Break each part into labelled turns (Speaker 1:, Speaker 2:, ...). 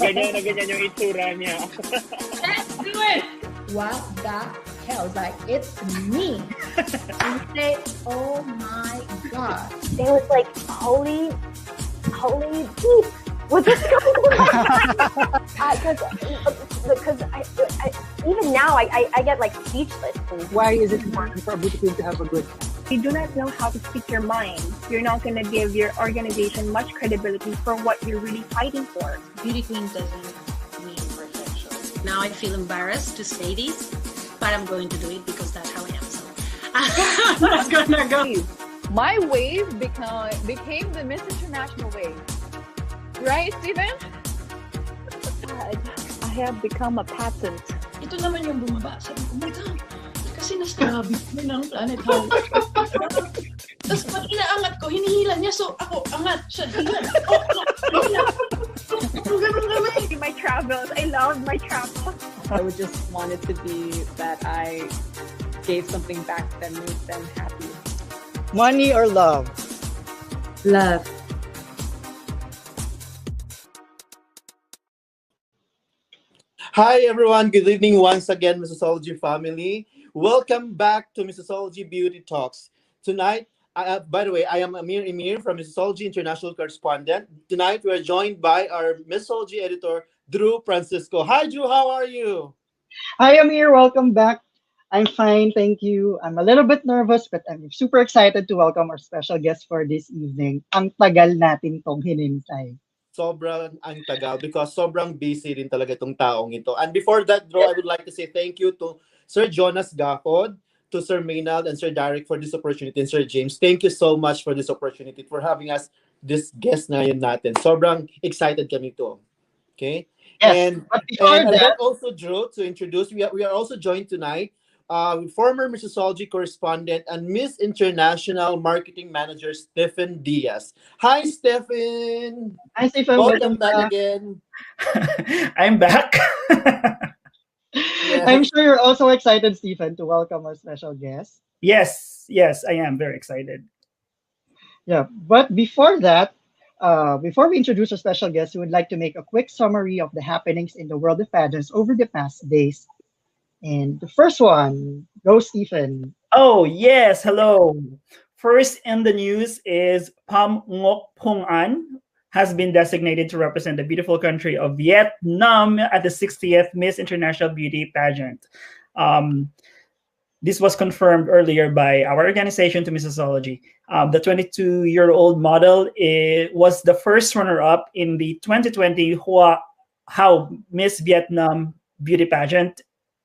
Speaker 1: ganyan na ganyan yung itsura niya.
Speaker 2: Let's do it!
Speaker 3: What the hell? Like, it's me. And you say, oh my God.
Speaker 4: They was like, holy beep. What's this going on? Because even now I get like speechless.
Speaker 5: Why is it important for a beauty queen to have a good?
Speaker 6: You do not know how to speak your mind. You're not going to give your organization much credibility for what you're really fighting for.
Speaker 2: Beauty queen doesn't mean perfection. Now I feel embarrassed to say this, but I'm going to do it because that's how I am. So I'm gonna go.
Speaker 7: My wave became the Miss International wave. Right, Steven? I have become a patent.
Speaker 2: Ito naman yung bumaba. Sabi ko, oh my God, kasi nastrabi ko ng planet Halit. Tapos pag inaangat ko, hinihila niya. So ako, angat siya. Hilan.
Speaker 6: My travels. I love my travels.
Speaker 7: I would just want it to be that I gave something back that made them happy.
Speaker 5: Money or love?
Speaker 3: Love.
Speaker 8: Hi everyone, good evening once again, Missology family. Welcome back to Missology Beauty Talks. Tonight, by the way, I am Amir from Missology International Correspondent. Tonight, we're joined by our Missology editor, Drew Francisco. Hi Drew, how are you?
Speaker 5: Hi Amir, welcome back. I'm fine, thank you. I'm a little bit nervous, but I'm super excited to welcome our special guest for this evening. Ang tagal natin tong hinintay.
Speaker 8: Sobrang ang tagal because sobrang busy din talaga itong taong ito. And before that, Drew, I would like to say thank you to Sir Jonas Gafod, to Sir Maynard and Sir Derek for this opportunity, and Sir James. Thank you so much for this opportunity, for having us, this guest na yun natin. Sobrang excited kami to. Okay?
Speaker 5: Yes,
Speaker 8: and that also, Drew, to introduce, we are also joined tonight former Missology correspondent and Miss International Marketing Manager Stephen Diaz. Hi, Stephen.
Speaker 5: Hi, Stephen.
Speaker 8: Welcome back again.
Speaker 1: I'm back.
Speaker 8: Yeah.
Speaker 5: I'm sure you're also excited, Stephen, to welcome our special guest.
Speaker 1: Yes, I am very excited.
Speaker 5: Yeah, but before that, before we introduce our special guest, we would like to make a quick summary of the happenings in the world of pageants over the past days. And the first one, go Stephen.
Speaker 1: Oh, yes, hello. First in the news is Pham Ngoc Phung An has been designated to represent the beautiful country of Vietnam at the 60th Miss International Beauty Pageant. This was confirmed earlier by our organization, to Missology. The 22-year-old model was the first runner-up in the 2020 How Miss Vietnam Beauty Pageant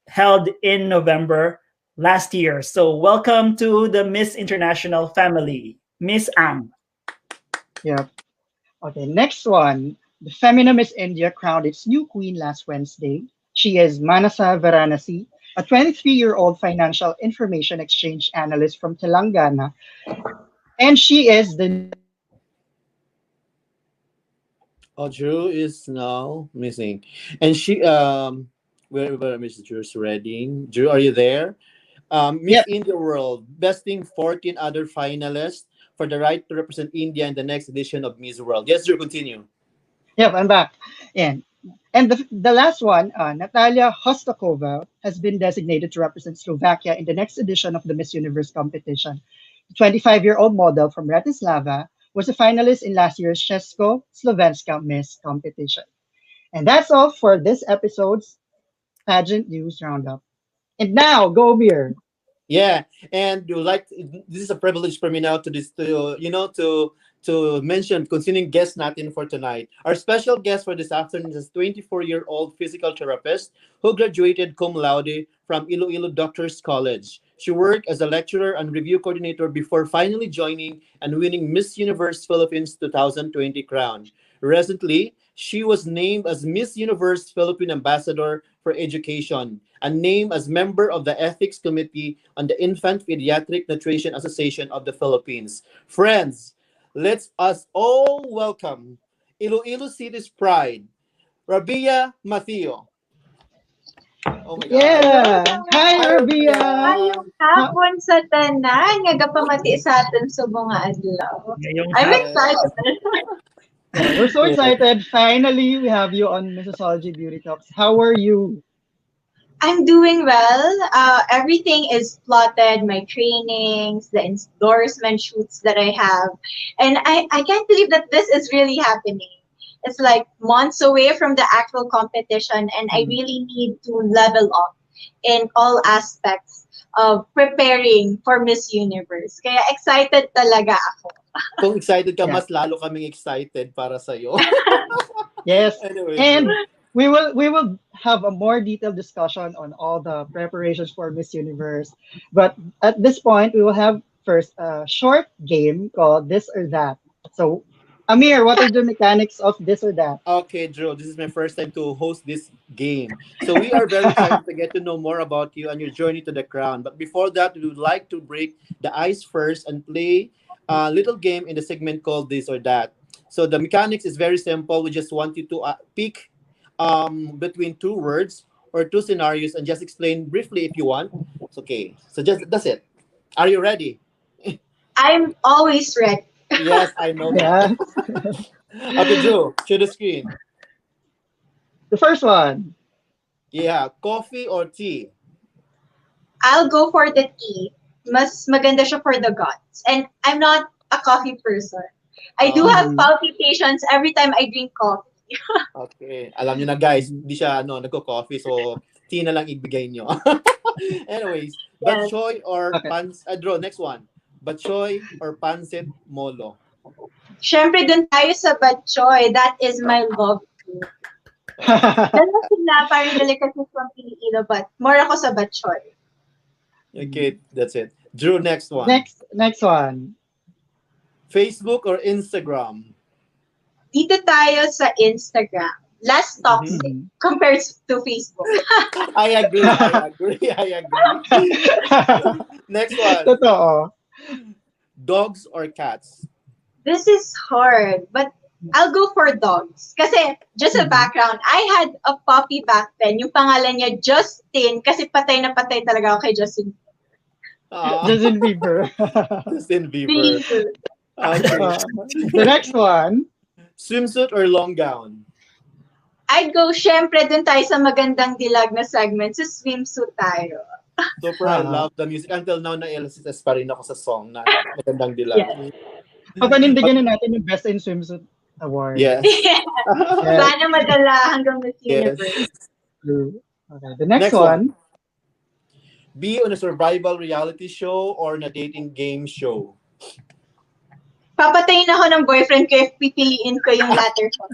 Speaker 1: held in November last year. So welcome to the Miss International family, Miss Ang.
Speaker 5: Yeah. Okay, next one. The Femina Miss India crowned its new queen last Wednesday. She is Manasa Varanasi, a 23-year-old financial information exchange analyst from Telangana. And she is the...
Speaker 8: Drew is now missing. And she... Where Mr. Drew's reading? Drew, are you there? Miss India World, besting 14 other finalists for the right to represent India in the next edition of Miss World. Yes, Drew, continue.
Speaker 5: Yep, I'm back. And the last one, Natalia Hostakova, has been designated to represent Slovakia in the next edition of the Miss Universe competition. The 25-year-old model from Bratislava was a finalist in last year's Česko Slovenska Miss competition. And that's all for this episode's Pageant News Roundup. And now, go beer.
Speaker 8: Yeah, and this is a privilege for me now to mention concerning guest natin for tonight. Our special guest for this afternoon is a 24-year-old physical therapist who graduated cum laude from Iloilo Doctors College. She worked as a lecturer and review coordinator before finally joining and winning Miss Universe Philippines 2020 crown. Recently, she was named as Miss Universe Philippine Ambassador for Education and named as member of the Ethics Committee on the Infant Pediatric Nutrition Association of the Philippines. Friends, let's us all welcome Iloilo City's pride, Rabiya Mateo. Oh my God.
Speaker 5: Yeah! Hi, Rabiya!
Speaker 9: Ayong hapon sa tanan, nga gapamati sa atin sa mga adlaw. I'm excited.
Speaker 5: Yeah, we're so
Speaker 8: Yeah.
Speaker 5: excited. Finally, we have you on Missology Beauty Talks. How are you?
Speaker 9: I'm doing well. Everything is plotted, my trainings, the endorsement shoots that I have. And I can't believe that this is really happening. It's like months away from the actual competition, and I really need to level up in all aspects of preparing for Miss Universe. Kaya excited talaga ako.
Speaker 8: Kung excited ka,
Speaker 5: Yeah.
Speaker 8: mas lalo kaming excited para sa'yo.
Speaker 5: Yes.
Speaker 8: Anyway,
Speaker 5: And
Speaker 8: bro.
Speaker 5: we will have a more detailed discussion on all the preparations for Miss Universe. But at this point, we will have first a short game called This or That. So, Amir, what are the mechanics of This or That?
Speaker 8: Okay, Drew, this is my first time to host this game. So we are very excited to get to know more about you and your journey to the crown. But before that, we would like to break the ice first and play a little game in the segment called This or That. So the mechanics is very simple. We just want you to pick between two words or two scenarios and just explain briefly if you want. It's okay. So just that's it. Are you ready?
Speaker 9: I'm always ready.
Speaker 8: Yes, I know that.
Speaker 5: Yeah.
Speaker 8: Okay, Drew, show the screen.
Speaker 5: The first one.
Speaker 8: Yeah, coffee or tea?
Speaker 9: I'll go for the tea. Mas maganda siya for the guts. And I'm not a coffee person. I do have
Speaker 5: Mhm.
Speaker 9: palpitations every time I drink coffee.
Speaker 8: Okay. Alam niyo na guys, hindi siya nagko-coffee so tea na lang ibigay niyo. Anyways,
Speaker 9: Yes.
Speaker 8: batchoy or
Speaker 5: Okay.
Speaker 8: draw next one. Batchoy or pancit molo?
Speaker 9: Syempre, dun tayo sa batchoy. That is my love food. Dalawa sila, parang delicacy from Pilipino, but more ako sa batchoy.
Speaker 8: Okay, that's it. Drew, next one.
Speaker 5: Next one.
Speaker 8: Facebook or Instagram?
Speaker 9: Dito tayo sa Instagram. Less toxic
Speaker 5: Mhm.
Speaker 9: compared to Facebook.
Speaker 8: I agree. Next one.
Speaker 5: Totoo.
Speaker 8: Dogs or cats?
Speaker 9: This is hard, but I'll go for dogs. Kasi, just a background, I had a puppy back then. Yung pangalan niya, Justin, kasi patay na patay talaga ako kay Justin.
Speaker 5: Justin Bieber.
Speaker 8: Justin Bieber. Okay.
Speaker 5: The next one.
Speaker 8: Swimsuit or long gown?
Speaker 9: I'd go, syempre, dun tayo sa magandang dilag na segment. Sa swimsuit tayo.
Speaker 8: Super, I love the music. Until now, na-LSS pa rin ako sa song na magandang dilag.
Speaker 9: Yes.
Speaker 5: Papanindigan na natin yung Best in Swimsuit Award.
Speaker 8: Yes.
Speaker 9: Sana madala hanggang Miss
Speaker 8: Yes.
Speaker 9: Universe.
Speaker 5: Okay, the next one.
Speaker 8: Be on a survival reality show or na dating game show?
Speaker 9: Papatayin ako ng boyfriend ko if pipiliin ko yung latter one.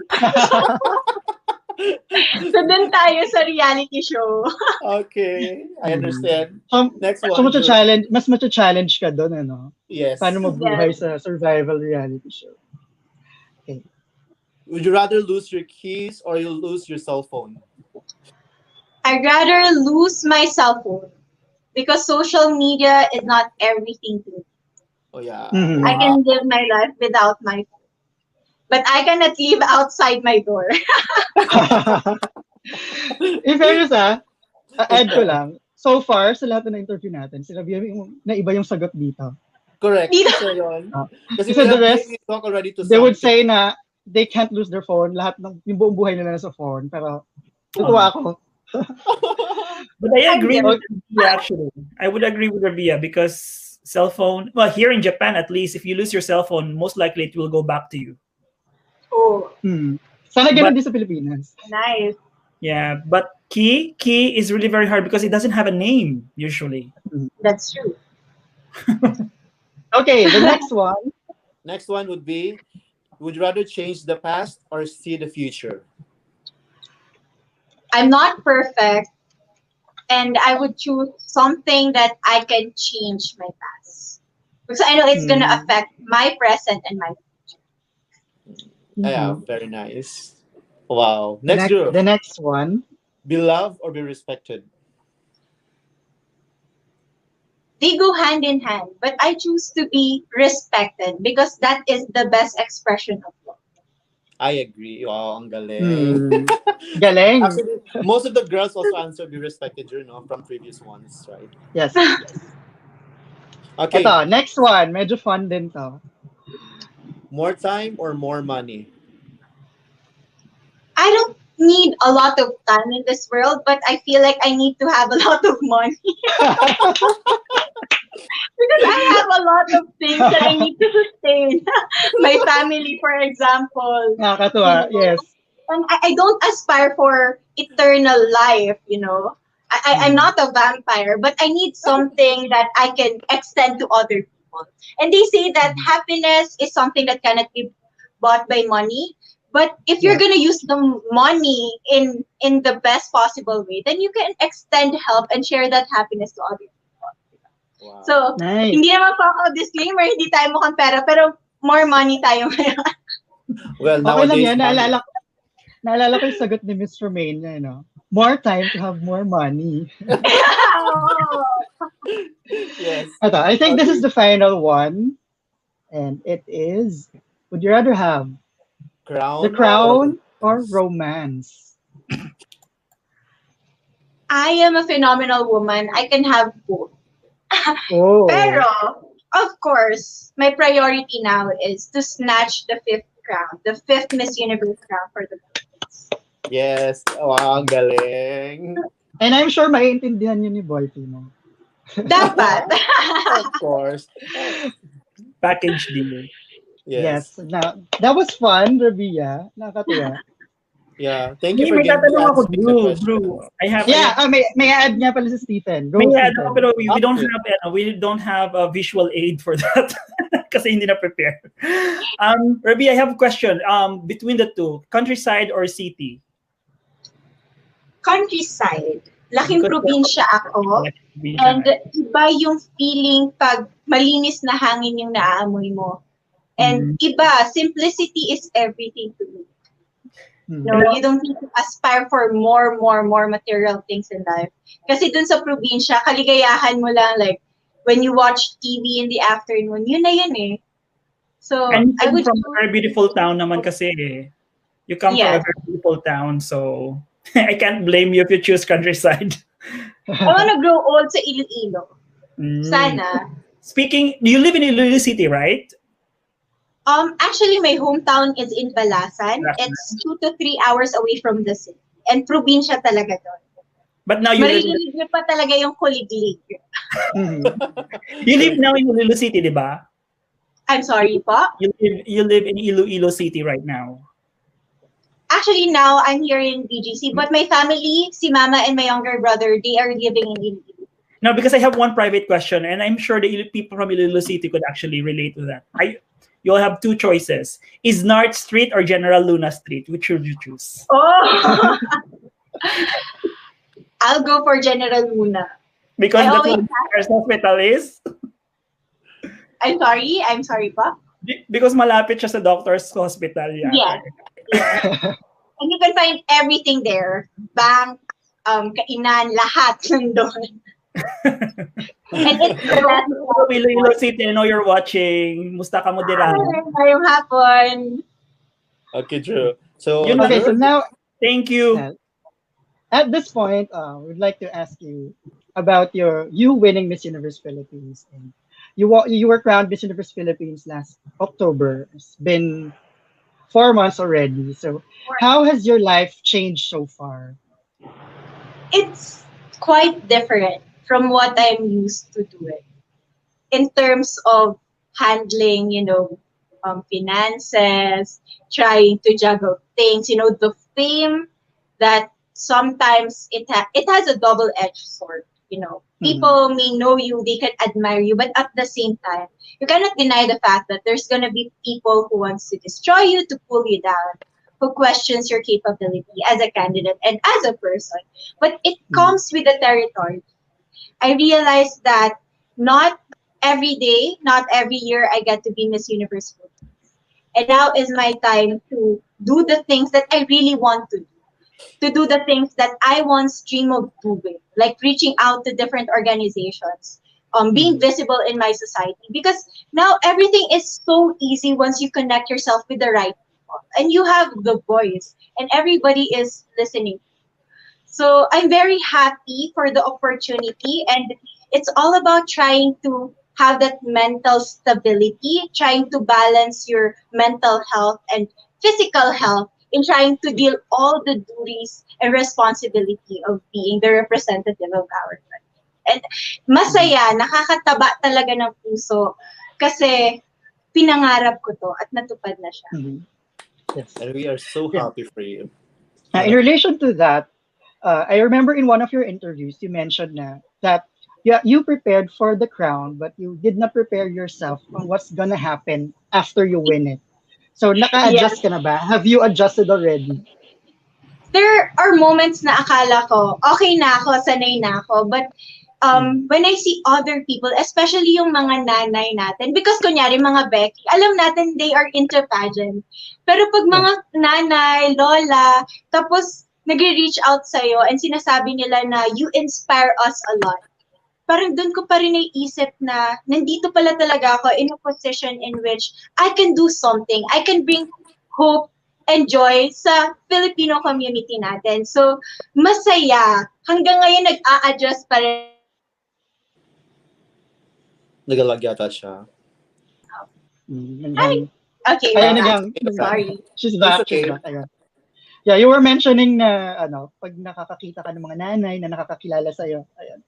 Speaker 9: So, dun tayo sa reality show.
Speaker 8: Okay, I understand. Next one.
Speaker 5: So mas challenge ka doon, ano?
Speaker 8: Yes.
Speaker 5: Paano mabuhay sa survival reality show? Okay.
Speaker 8: Would you rather lose your keys or you lose your cell phone?
Speaker 9: I'd rather lose my cell phone because social media is not everything to me.
Speaker 8: Oh yeah.
Speaker 5: Mhm.
Speaker 9: I can live my life without my phone. But I cannot live outside my door.
Speaker 5: In fairness, add ko lang, so far, sa lahat na interview natin, sinabi na iba yung sagot dito.
Speaker 8: Correct.
Speaker 9: Dito.
Speaker 8: So, yun. Kasi
Speaker 5: So the rest,
Speaker 8: we talk already to
Speaker 5: they would
Speaker 8: something.
Speaker 5: say na they can't lose their phone, lahat ng yung buong buhay nila nasa phone, pero tutuwa ako.
Speaker 1: But I agree with Rabiya, actually. I would agree with Rabiya because cell phone, well, here in Japan at least, if you lose your cell phone, most likely it will go back to you.
Speaker 9: Oh,
Speaker 5: Sana ganun din sa Pilipinas.
Speaker 9: nice.
Speaker 1: Yeah, but key is really very hard because it doesn't have a name usually.
Speaker 9: That's true.
Speaker 5: Okay, the next one.
Speaker 8: Next one would be, would you rather change the past or see the future?
Speaker 9: I'm not perfect, and I would choose something that I can change my past. Because I know it's going to affect my present and my future.
Speaker 8: Yeah, very nice. Wow. Next, Drew.
Speaker 5: The next one.
Speaker 8: Be loved or be respected?
Speaker 9: They go hand in hand, but I choose to be respected because that is the best expression of love.
Speaker 8: I agree. Wow, ang galing.
Speaker 5: Galing.
Speaker 8: Actually, most of the girls also answer be respected, you know, from previous ones, right?
Speaker 5: Yes.
Speaker 8: Okay.
Speaker 5: Ito, next one. Medyo fun din to.
Speaker 8: More time or more money?
Speaker 9: I don't need a lot of time in this world, but I feel like I need to have a lot of money because I have a lot of things that I need to sustain. My family, for example.
Speaker 5: Nakakatuwa, yes.
Speaker 9: And I don't aspire for eternal life, I'm not a vampire, but I need something that I can extend to other people. And they say that happiness is something that cannot be bought by money. But if you're gonna use the money in the best possible way, then you can extend help and share that happiness to other people.
Speaker 8: Wow.
Speaker 9: So,
Speaker 5: Nice.
Speaker 9: hindi naman po ako disclaimer, hindi tayo mukhang pera, pero more money tayo ngayon.
Speaker 8: Well,
Speaker 5: Okay lang
Speaker 8: nowadays,
Speaker 5: yan. Naalala ko yung sagot ni Miss Romania, More time to have more money.
Speaker 8: yes.
Speaker 5: Ito, I think this is the final one. And it is, would you rather have
Speaker 8: Crown.
Speaker 5: the crown or romance?
Speaker 9: I am a phenomenal woman. I can have both.
Speaker 5: Oh.
Speaker 9: Pero, of course, my priority now is to snatch the fifth crown, the fifth Miss Universe crown for the Philippines.
Speaker 8: Yes. Wow, ang galing.
Speaker 5: And I'm sure maiintindihan yun ni Boy Pino.
Speaker 9: Dapat.
Speaker 8: Of course.
Speaker 1: Package deal.
Speaker 8: Yes.
Speaker 5: Now, that was fun, Rabiya. Nakakatuwa.
Speaker 8: Yeah. Thank you
Speaker 1: Hey,
Speaker 8: for
Speaker 1: may
Speaker 8: giving me
Speaker 1: tatanong ako,
Speaker 8: answering the
Speaker 1: Drew.
Speaker 8: question.
Speaker 1: Drew, I have.
Speaker 5: May add nga pala si Stephen. Go,
Speaker 1: May add
Speaker 5: Stephen.
Speaker 1: ako, pero we don't
Speaker 8: Okay.
Speaker 1: have we don't have a visual aid for that kasi hindi na prepare. Rabi, I have a question. Between the two, countryside or city?
Speaker 9: Countryside. Laking
Speaker 1: Because-
Speaker 9: probinsya ako. And iba yung feeling pag malinis na hangin yung naaamoy mo. And iba, simplicity is everything to me. No, you don't need to aspire for more material things in life. Kasi dun sa probinsya, kaligayahan mo lang, like, when you watch TV in the afternoon, yun na yun eh. So,
Speaker 1: And
Speaker 9: I
Speaker 1: you come
Speaker 9: would
Speaker 1: from a very beautiful town naman kasi eh. You come from a very beautiful town, so I can't blame you if you choose countryside.
Speaker 9: I wanna grow old sa Iloilo. Sana.
Speaker 1: Speaking, you live in Iloilo City, right?
Speaker 9: Actually, my hometown is in Balasan. It's 2 to 3 hours away from the city. And probinsya talaga doon.
Speaker 1: But now you live,
Speaker 9: Maririnig niyo pa talaga yung kuliglig.
Speaker 1: you live now in Iloilo City, di ba?
Speaker 9: I'm sorry po.
Speaker 1: You live in Iloilo City right now.
Speaker 9: Actually, now I'm here in BGC. But my family, si mama and my younger brother, they are living in Iloilo.
Speaker 1: No, because I have one private question, and I'm sure the people from Iloilo City could actually relate to that. You'll have two choices. Is Nart Street or General Luna Street? Which should you choose?
Speaker 9: Oh! I'll go for General Luna.
Speaker 1: Because
Speaker 9: I
Speaker 1: that's
Speaker 9: always
Speaker 1: what the hospital is?
Speaker 9: I'm sorry pa.
Speaker 1: Because malapit siya sa doctor's hospital.
Speaker 9: Yeah. And you can find everything there. Bank, kainan, lahat nandun. And it's
Speaker 1: Iloilo City, I know you're watching. Musta ka mo dira?
Speaker 9: Ngayong hapon.
Speaker 8: Okay, Drew. So,
Speaker 5: Okay, so now,
Speaker 1: thank you.
Speaker 5: At this point, we'd like to ask you about you winning Miss Universe Philippines. And you were crowned Miss Universe Philippines last October. It's been 4 months already. So how has your life changed so far?
Speaker 9: It's quite different from what I'm used to doing in terms of handling, finances, trying to juggle things, the fame that sometimes it has a double-edged sword. People may know you, they can admire you, but at the same time, you cannot deny the fact that there's gonna be people who wants to destroy you, to pull you down, who questions your capability as a candidate and as a person. But it comes with the territory. I realized that not every day, not every year, I get to be Miss Universe. And now is my time to do the things that I really want to do the things that I once dreamed of doing, like reaching out to different organizations, being visible in my society. Because now everything is so easy once you connect yourself with the right people. And you have the voice, and everybody is listening. So I'm very happy for the opportunity, and it's all about trying to have that mental stability, trying to balance your mental health and physical health in trying to deal all the duties and responsibility of being the representative of our country. And masaya, nakakataba talaga ng puso kasi pinangarap ko to at natupad na siya.
Speaker 5: Yes.
Speaker 8: And we are so
Speaker 5: Yeah.
Speaker 8: happy for you.
Speaker 5: In relation to that, I remember in one of your interviews, you mentioned that you prepared for the crown, but you did not prepare yourself on what's gonna happen after you win it. So, naka-adjust ka na ba? Have you adjusted already?
Speaker 9: There are moments na akala ko, okay na ako, sanay na ako, but when I see other people, especially yung mga nanay natin, because kunyari mga Becky, alam natin they are into pageant. Pero pag mga nanay, lola, tapos nag-reach out sa'yo and sinasabi nila na you inspire us a lot. Parang doon ko pa rin naiisip na nandito pala talaga ako in a position in which I can do something. I can bring hope and joy sa Filipino community natin. So, masaya. Hanggang ngayon, nag-a-adjust pa rin.
Speaker 8: Nagalag yata siya.
Speaker 9: Hi! Okay, sorry.
Speaker 5: She's back.
Speaker 8: Okay.
Speaker 5: She's back. Ayun. Yeah, you were mentioning na pag nakakakita ka ng mga nanay na nakakakilala sa'yo. Ayun.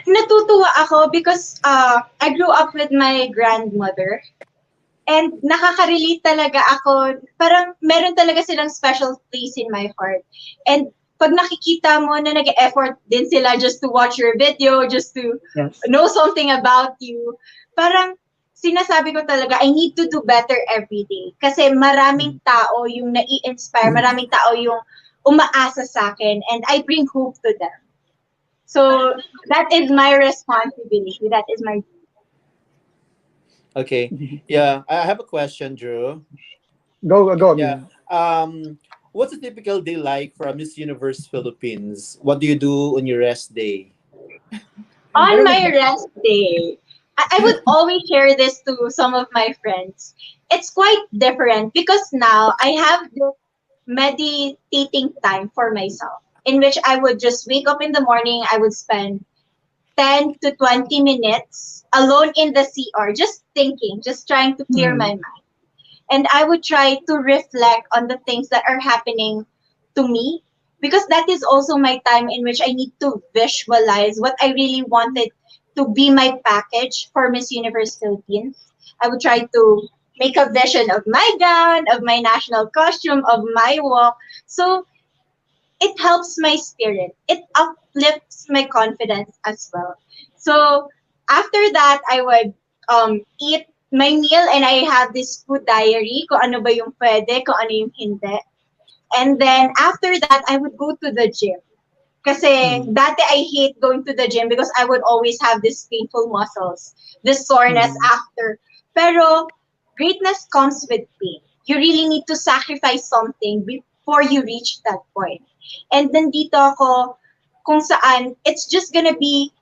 Speaker 9: Natutuwa ako because I grew up with my grandmother. And nakaka-relate talaga ako. Parang meron talaga silang special place in my heart. And pag nakikita mo na nag-effort din sila just to watch your video, just to know something about you, parang sinasabi ko talaga, I need to do better every day. Kasi maraming tao yung nai-inspire, maraming tao yung umaasa sa akin, and I bring hope to them. So, that is my responsibility. That is my duty.
Speaker 8: Okay. Yeah, I have a question, Drew.
Speaker 5: Go.
Speaker 8: Yeah. What's a typical day like for a Miss Universe Philippines? What do you do on your rest day?
Speaker 9: On my rest day, I would always share this to some of my friends. It's quite different because now I have this meditating time for myself in which I would just wake up in the morning. I would spend 10 to 20 minutes alone in the CR, just thinking, just trying to clear my mind. And I would try to reflect on the things that are happening to me, because that is also my time in which I need to visualize what I really wanted to be my package for Miss Universe Philippines. I would try to make a vision of my gown, of my national costume, of my walk. So it helps my spirit. It uplifts my confidence as well. So after that, I would eat my meal and I have this food diary, kung ano ba yung pwede, kung ano yung hindi. And then after that, I would go to the gym. Kasi dati I hate going to the gym because I would always have these painful muscles, this soreness after. Pero greatness comes with pain. You really need to sacrifice something before you reach that point. And then dito ako, kung saan, it's just gonna be,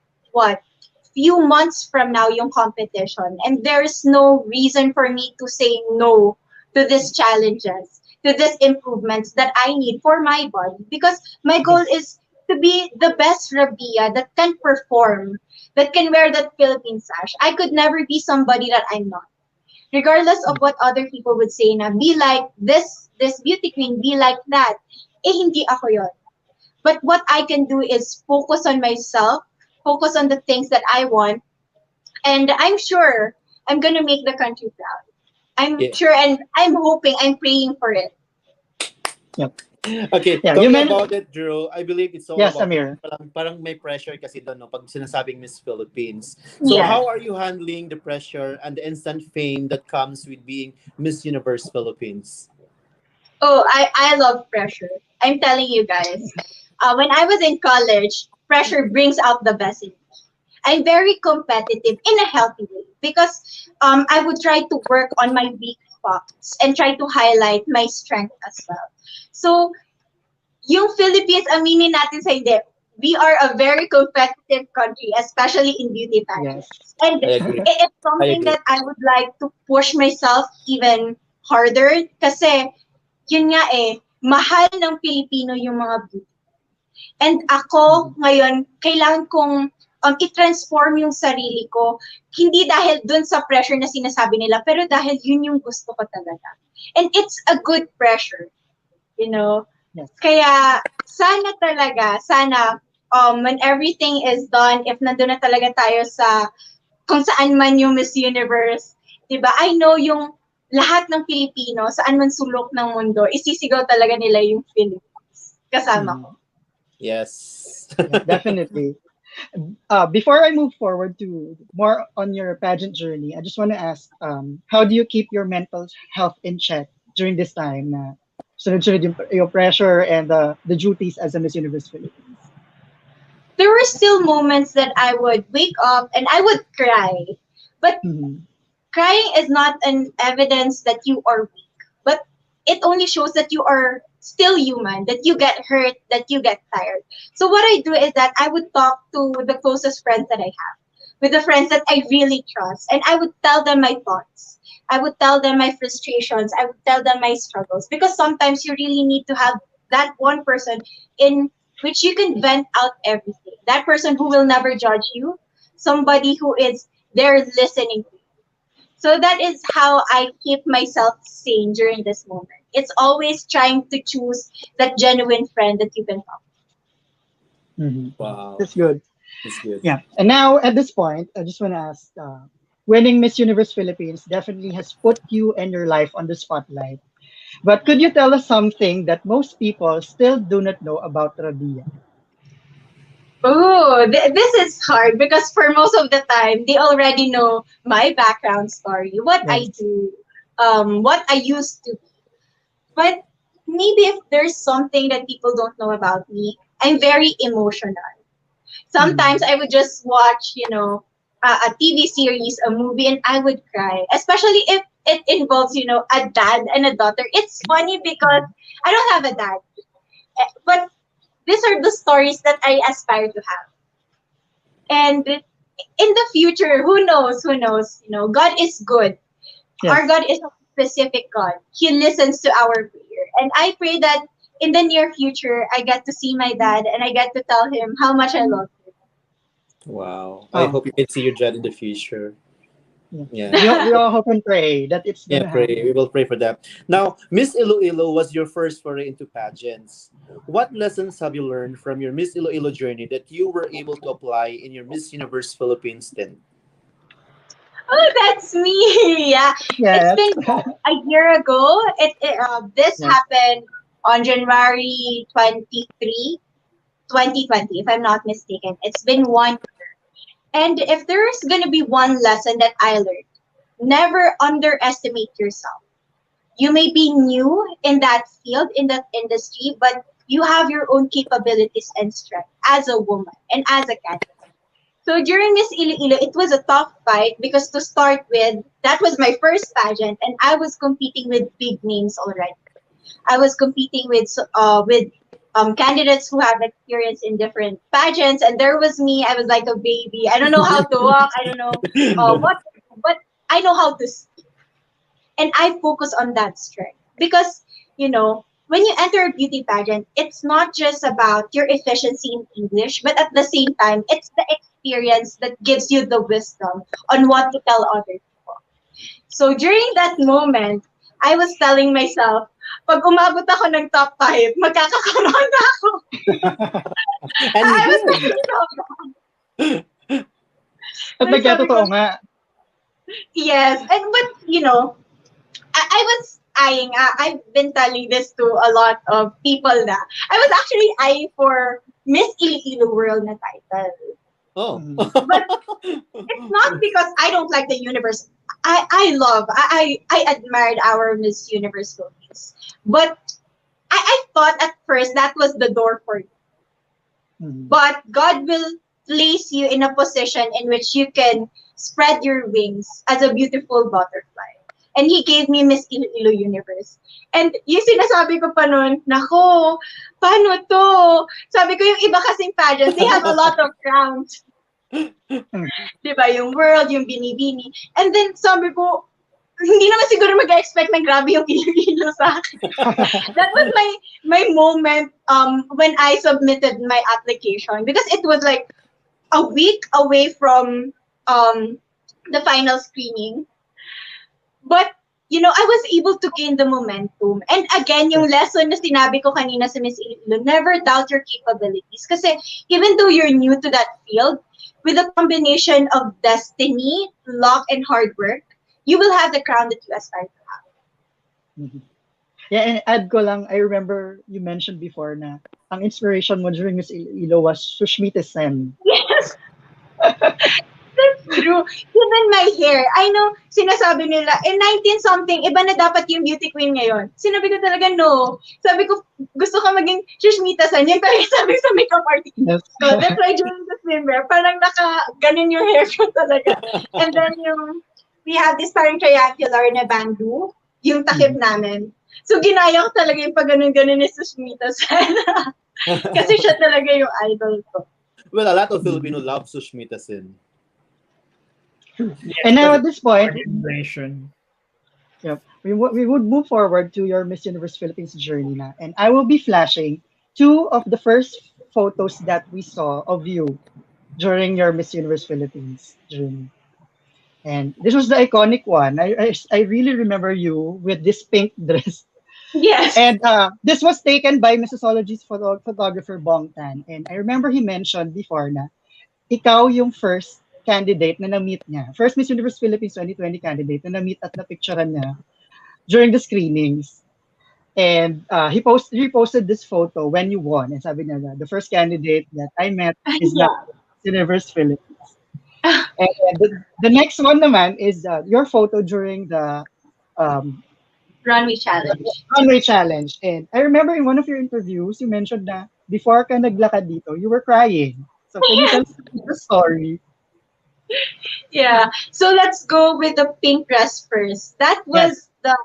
Speaker 9: few months from now yung competition. And there's no reason for me to say no to these challenges, to these improvements that I need for my body. Because my goal is to be the best Rabiya that can perform, that can wear that Philippine sash. I could never be somebody that I'm not. Regardless of what other people would say na, be like this beauty queen, be like that. Hindi ako yun. But what I can do is focus on myself, focus on the things that I want, and I'm sure I'm gonna make the country proud. I'm sure, and I'm hoping, I'm praying for it.
Speaker 5: Yep.
Speaker 8: Okay, talking about it, Drew, I believe it's all about
Speaker 5: Amir.
Speaker 8: Parang may pressure kasi doon, no, pag sinasabing Miss Philippines. So how are you handling the pressure and the instant fame that comes with being Miss Universe Philippines?
Speaker 9: Oh, I love pressure. I'm telling you guys. When I was in college, pressure brings out the best in me. I'm very competitive in a healthy way because I would try to work on my weak spots and try to highlight my strength as well. So, yung Philippines, aminin natin sa hindi, we are a very competitive country, especially in beauty pageants.
Speaker 5: Yes.
Speaker 9: And it's something that I would like to push myself even harder kasi yun nga mahal ng Pilipino yung mga beauty. And ako ngayon, kailangan kong i-transform yung sarili ko. Hindi dahil dun sa pressure na sinasabi nila, pero dahil yun yung gusto ko talaga. And it's a good pressure, you know.
Speaker 5: Yes.
Speaker 9: Kaya sana, when everything is done, if nandun na talaga tayo sa kung saan man yung Miss Universe, diba? I know yung lahat ng Pilipino, saan man sulok ng mundo, isisigaw talaga nila yung Philippines. Kasama ko.
Speaker 8: Yes.
Speaker 5: Yeah, definitely. Before I move forward to more on your pageant journey, I just want to ask, how do you keep your mental health in check during this time? Sunod-sunod yung pressure and the duties as a Miss Universe Philippines.
Speaker 9: There were still moments that I would wake up and I would cry. But crying is not an evidence that you are weak. But it only shows that you are still human, that you get hurt, that you get tired. So what I do is that I would talk to the closest friends that I have, with the friends that I really trust, and I would tell them my thoughts. I would tell them my frustrations. I would tell them my struggles, because sometimes you really need to have that one person in which you can vent out everything. That person who will never judge you, somebody who is there listening to you. So that is how I keep myself sane during this moment. It's always trying to choose that genuine friend that you can talk
Speaker 5: Mm-hmm.
Speaker 8: Wow.
Speaker 5: That's good.
Speaker 8: That's good.
Speaker 5: Yeah. And now at this point, I just want to ask, winning Miss Universe Philippines definitely has put you and your life on the spotlight. But could you tell us something that most people still do not know about Rabiya?
Speaker 9: Oh, this is hard because for most of the time, they already know my background story, what I
Speaker 5: Yes.
Speaker 9: do, what I used to be. But maybe if there's something that people don't know about me, I'm very emotional. Sometimes I would just watch, a TV series, a movie, and I would cry, especially if it involves, a dad and a daughter. It's funny because I don't have a dad, but these are the stories that I aspire to have. And in the future, who knows? Who knows? God is good. Our
Speaker 5: Yes.
Speaker 9: God is a specific God. He listens to our prayer. And I pray that in the near future, I get to see my dad and I get to tell him how much I love him.
Speaker 8: Wow. I
Speaker 5: Oh,
Speaker 8: hope you can see your dad in the future.
Speaker 5: yeah.
Speaker 8: Yeah.
Speaker 5: We all hope and pray that it's
Speaker 8: Yeah,
Speaker 5: gonna
Speaker 8: pray. We
Speaker 5: happen.
Speaker 8: will pray for that. Now, Miss Iloilo was your first foray into pageants. What lessons have you learned from your Miss Iloilo journey that you were able to apply in your Miss Universe Philippines stint?
Speaker 9: Oh, that's me. Yeah. It's
Speaker 5: Yes.
Speaker 9: been a year ago. This
Speaker 5: Yes.
Speaker 9: happened on January 23, 2020, if I'm not mistaken. It's been 1 year. And if there's going to be one lesson that I learned, never underestimate yourself. You may be new in that field, in that industry, but you have your own capabilities and strength as a woman and as a candidate. So during Miss Iloilo, it was a tough fight because to start with, that was my first pageant, and I was competing with big names already. I was competing with candidates who have experience in different pageants, and there was me. I was like a baby. I don't know how to walk. I don't know what, but I know how to speak, and I focus on that strength because when you enter a beauty pageant, it's not just about your efficiency in English, but at the same time, it's the experience that gives you the wisdom on what to tell other people. So during that moment, I was telling myself, pag umabot ako ng top 5, magkakakaroon na ako.
Speaker 8: And
Speaker 9: I was
Speaker 8: you did.
Speaker 9: thinking of
Speaker 5: At
Speaker 9: and sabi ko,
Speaker 5: nagkatotoo nga.
Speaker 9: yes. But I was eyeing, I've been telling this to a lot of people na. I was actually eyeing for Miss Iloilo World na title.
Speaker 8: Oh.
Speaker 5: Mhm.
Speaker 9: But it's not because I don't like the universe. I admired our Miss Universe Philippines. But I thought at first that was the door for you.
Speaker 5: Mhm.
Speaker 9: But God will place you in a position in which you can spread your wings as a beautiful butterfly. And He gave me Miss Iloilo Universe. And yung sinasabi ko pa nun, nako, paano to? Sabi ko yung iba kasing pageants, they have a lot of crowns.
Speaker 5: Mhm.
Speaker 9: Diba? Yung world, yung binibini. And then sabi ko, hindi naman siguro mag-expect na grabe yung Iloilo sa akin. That was my moment when I submitted my application because it was like a week away from the final screening. But, I was able to gain the momentum. And again, yung lesson na sinabi ko kanina sa Miss Iloilo, never doubt your capabilities. Kasi even though you're new to that field, with a combination of destiny, luck, and hard work, you will have the crown that you aspire to have.
Speaker 5: Mhm. Yeah, and add ko lang, I remember you mentioned before na ang inspiration mo during Miss Iloilo was Sushmita Sen.
Speaker 9: Yes! That's true. Even my hair. I know, sinasabi nila, 19-something, iba na dapat yung beauty queen ngayon. Sinabi ko talaga, no. Sabi ko, gusto ka maging Sushmita Sen. Yan talaga sabi sa makeup artist.
Speaker 5: Yes.
Speaker 9: So that's why during the swimwear, parang ganun yung hair ko talaga. And then we have this parang triangular na bamboo, yung takip namin. So ginaya ko talaga yung pag ganun-ganun ni Sushmita Sen. Kasi siya talaga yung idol ko.
Speaker 8: Well, a lot of Filipino love Sushmita Sen.
Speaker 5: And now at this point,
Speaker 1: Yep.
Speaker 5: we would move forward to your Miss Universe Philippines journey na. And I will be flashing 2 of the first photos that we saw of you during your Miss Universe Philippines journey. And this was the iconic one. I really remember you with this pink dress.
Speaker 9: Yes.
Speaker 5: And this was taken by Missology's photographer Bong Tan. And I remember he mentioned before na ikaw yung first candidate na na-meet niya. First Miss Universe Philippines 2020 candidate na na-meet at na-picturean niya during the screenings. And he reposted this photo when you won. And sabi niya, the first candidate that I met is not Miss Universe Philippines. And the next one naman is your photo during the
Speaker 9: Runway challenge.
Speaker 5: Runway challenge. And I remember in one of your interviews, you mentioned na before ka naglakad dito, you were crying. So can you tell us the story?
Speaker 9: Yeah. So let's go with the pink dress first. That was the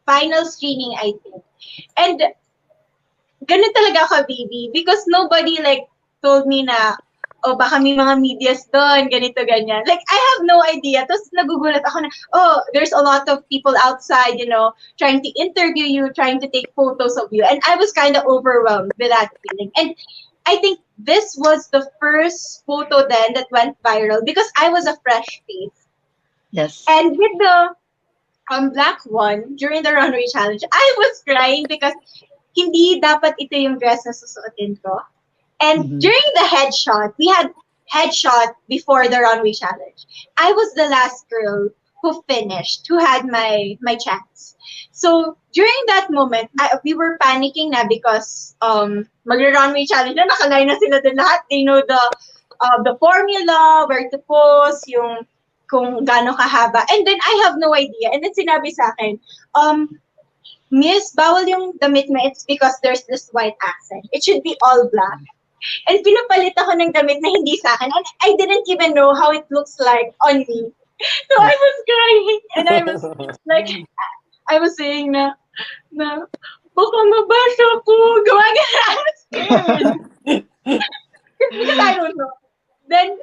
Speaker 9: final screening, I think. And ganun talaga ako, baby. Because nobody told me na, oh, baka may mga medias doon, ganito, ganyan. I have no idea. Tapos nagugulat ako na, oh, there's a lot of people outside, trying to interview you, trying to take photos of you. And I was kind of overwhelmed with that feeling. And I think this was the first photo then that went viral because I was a fresh face.
Speaker 5: Yes.
Speaker 9: And with the black one, during the runway challenge, I was crying because hindi dapat ito yung dress na susuotin ko. And during the headshot, we had headshot before the runway challenge. I was the last girl who finished, who had my chance. So during that moment, we were panicking na because mag-runway challenge na, nakaline na sila din lahat. They know the formula, where to pose, yung kung gaano kahaba. And then I have no idea. And then sinabi sa akin, Miss, bawal yung damit mo. It's because there's this white accent. It should be all black. And pinapalit ako ng damit na hindi sa akin. And I didn't even know how it looks like on me. So I was crying. And I was I was saying na baka mabasa ko. Gumagana. I was scared. Because I don't know. Then,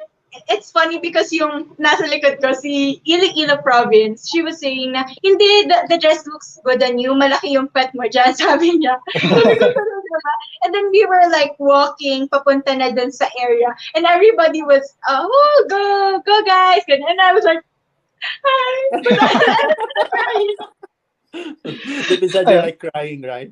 Speaker 9: it's funny because yung nasa likod ko, si Iloilo Province, she was saying na, hindi, the dress looks good on you, malaki yung pet mo dyan, sabi niya. Sabi ko, and then we were walking, papunta na dun sa area, and everybody was, oh, go guys, and I was like, hi.
Speaker 8: Deep inside you're crying, right?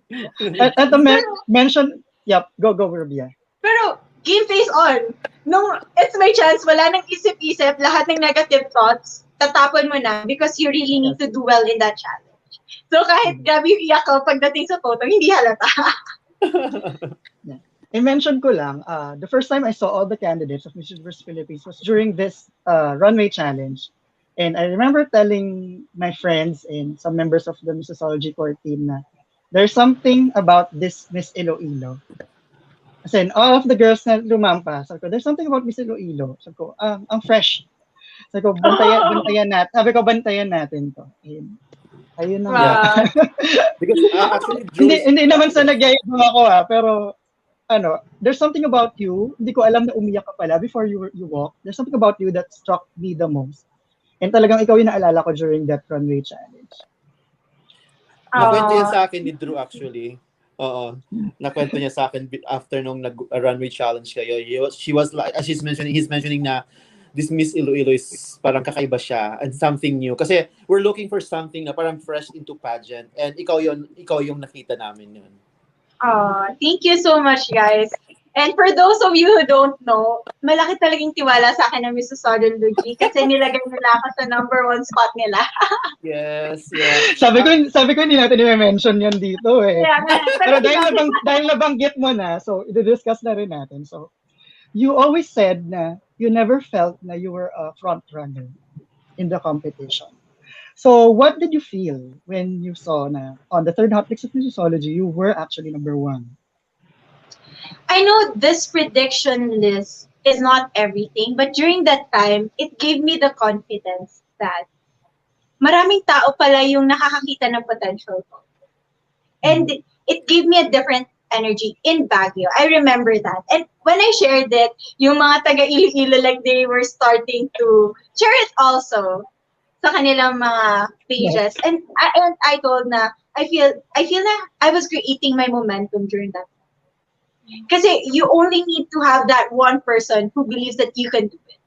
Speaker 5: At the mention, yep, go Rabiya.
Speaker 9: Pero, game face on. No, it's my chance. Wala nang isip-isip. Lahat ng negative thoughts, tatapon mo na because you really need to do well in that challenge. So kahit grabe yung iyak ko pagdating sa photo, hindi halata.
Speaker 5: Yeah. I-mention ko lang, the first time I saw all the candidates of Miss Universe Philippines was during this runway challenge. And I remember telling my friends and some members of the Missology core team na there's something about this Miss Iloilo. Kasi all of the girls na lumampas, sabi ko, there's something about Miss Iloilo. Sabi ko, ang fresh. Sabi ko, bantayan natin to. Ayun na.
Speaker 9: Wow.
Speaker 8: Because actually,
Speaker 5: hindi naman sa nagyayabang ako pero there's something about you, hindi ko alam na umiyak ka pala before you walk. There's something about you that struck me the most. And talagang ikaw yung naalala ko during that runway challenge.
Speaker 8: Nakwento yan sa akin ni Drew actually. Oo. Nakwento niya sa akin after nung nag-runway challenge kayo. She was like, as he's mentioning na this Miss Iloilo is parang kakaiba siya and something new. Kasi we're looking for something na parang fresh into pageant. And ikaw yung nakita namin yun.
Speaker 9: Thank you so much, guys. And for those of you who don't know, malaki talagang tiwala sa akin ng Mrs. Southern Luigi kasi nilagay nila ako sa #1 spot nila.
Speaker 8: Yes, yeah.
Speaker 5: Sabi ko hindi natin i-mention yan dito eh.
Speaker 9: Yeah,
Speaker 5: Pero dahil nabanggit mo na, so i-discuss na rin natin. So, you always said na you never felt na you were a front runner in the competition. So, what did you feel when you saw na on the third hot picks of Musicology, you were actually #1?
Speaker 9: I know this prediction list is not everything, but during that time, it gave me the confidence that maraming tao pala yung nakakakita ng potential ko. And it gave me a different energy in Baguio. I remember that. And when I shared it, yung mga taga Iloilo, like they were starting to share it also sa kanilang mga pages. And I told na, I feel na I was creating my momentum during that. Kasi you only need to have that one person who believes that you can do it.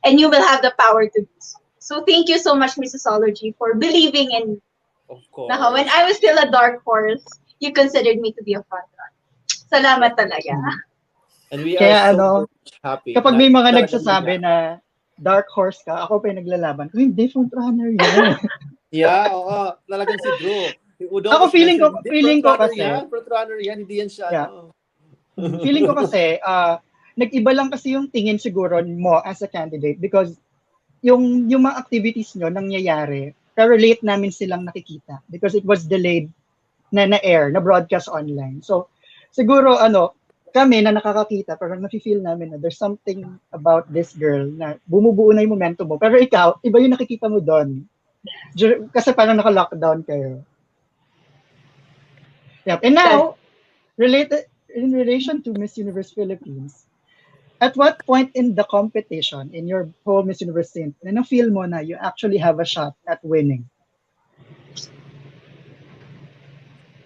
Speaker 9: And you will have the power to do so. So thank you so much, Musicology, for believing in me.
Speaker 8: Of course.
Speaker 9: Na when I was still a dark horse, you considered me to be a front runner. Salamat talaga.
Speaker 8: And we
Speaker 5: Kaya
Speaker 8: are so happy.
Speaker 5: Kapag may mga nagsasabi na dark horse ka, ako pa yung naglalaban. Hindi, front runner yan.
Speaker 8: Yeah, oo. Talagang si Drew.
Speaker 5: Ako feeling ko kasi.
Speaker 8: Front runner yan, hindi yan siya.
Speaker 5: Yeah. Feeling ko kasi, nag-iba lang kasi yung tingin siguro mo as a candidate because yung mga activities nyo nangyayari, pero late namin silang nakikita because it was delayed na-air, na-broadcast online. So, siguro, kami na nakakakita, pero nafe-feel namin na there's something about this girl na bumubuo na yung momentum mo. Pero ikaw, iba yung nakikita mo doon. Kasi parang naka-lockdown kayo. Yep. And now, in relation to Miss Universe Philippines, at what point in the competition, in your whole Miss Universe stint, na-feel mo na you actually have a shot at winning?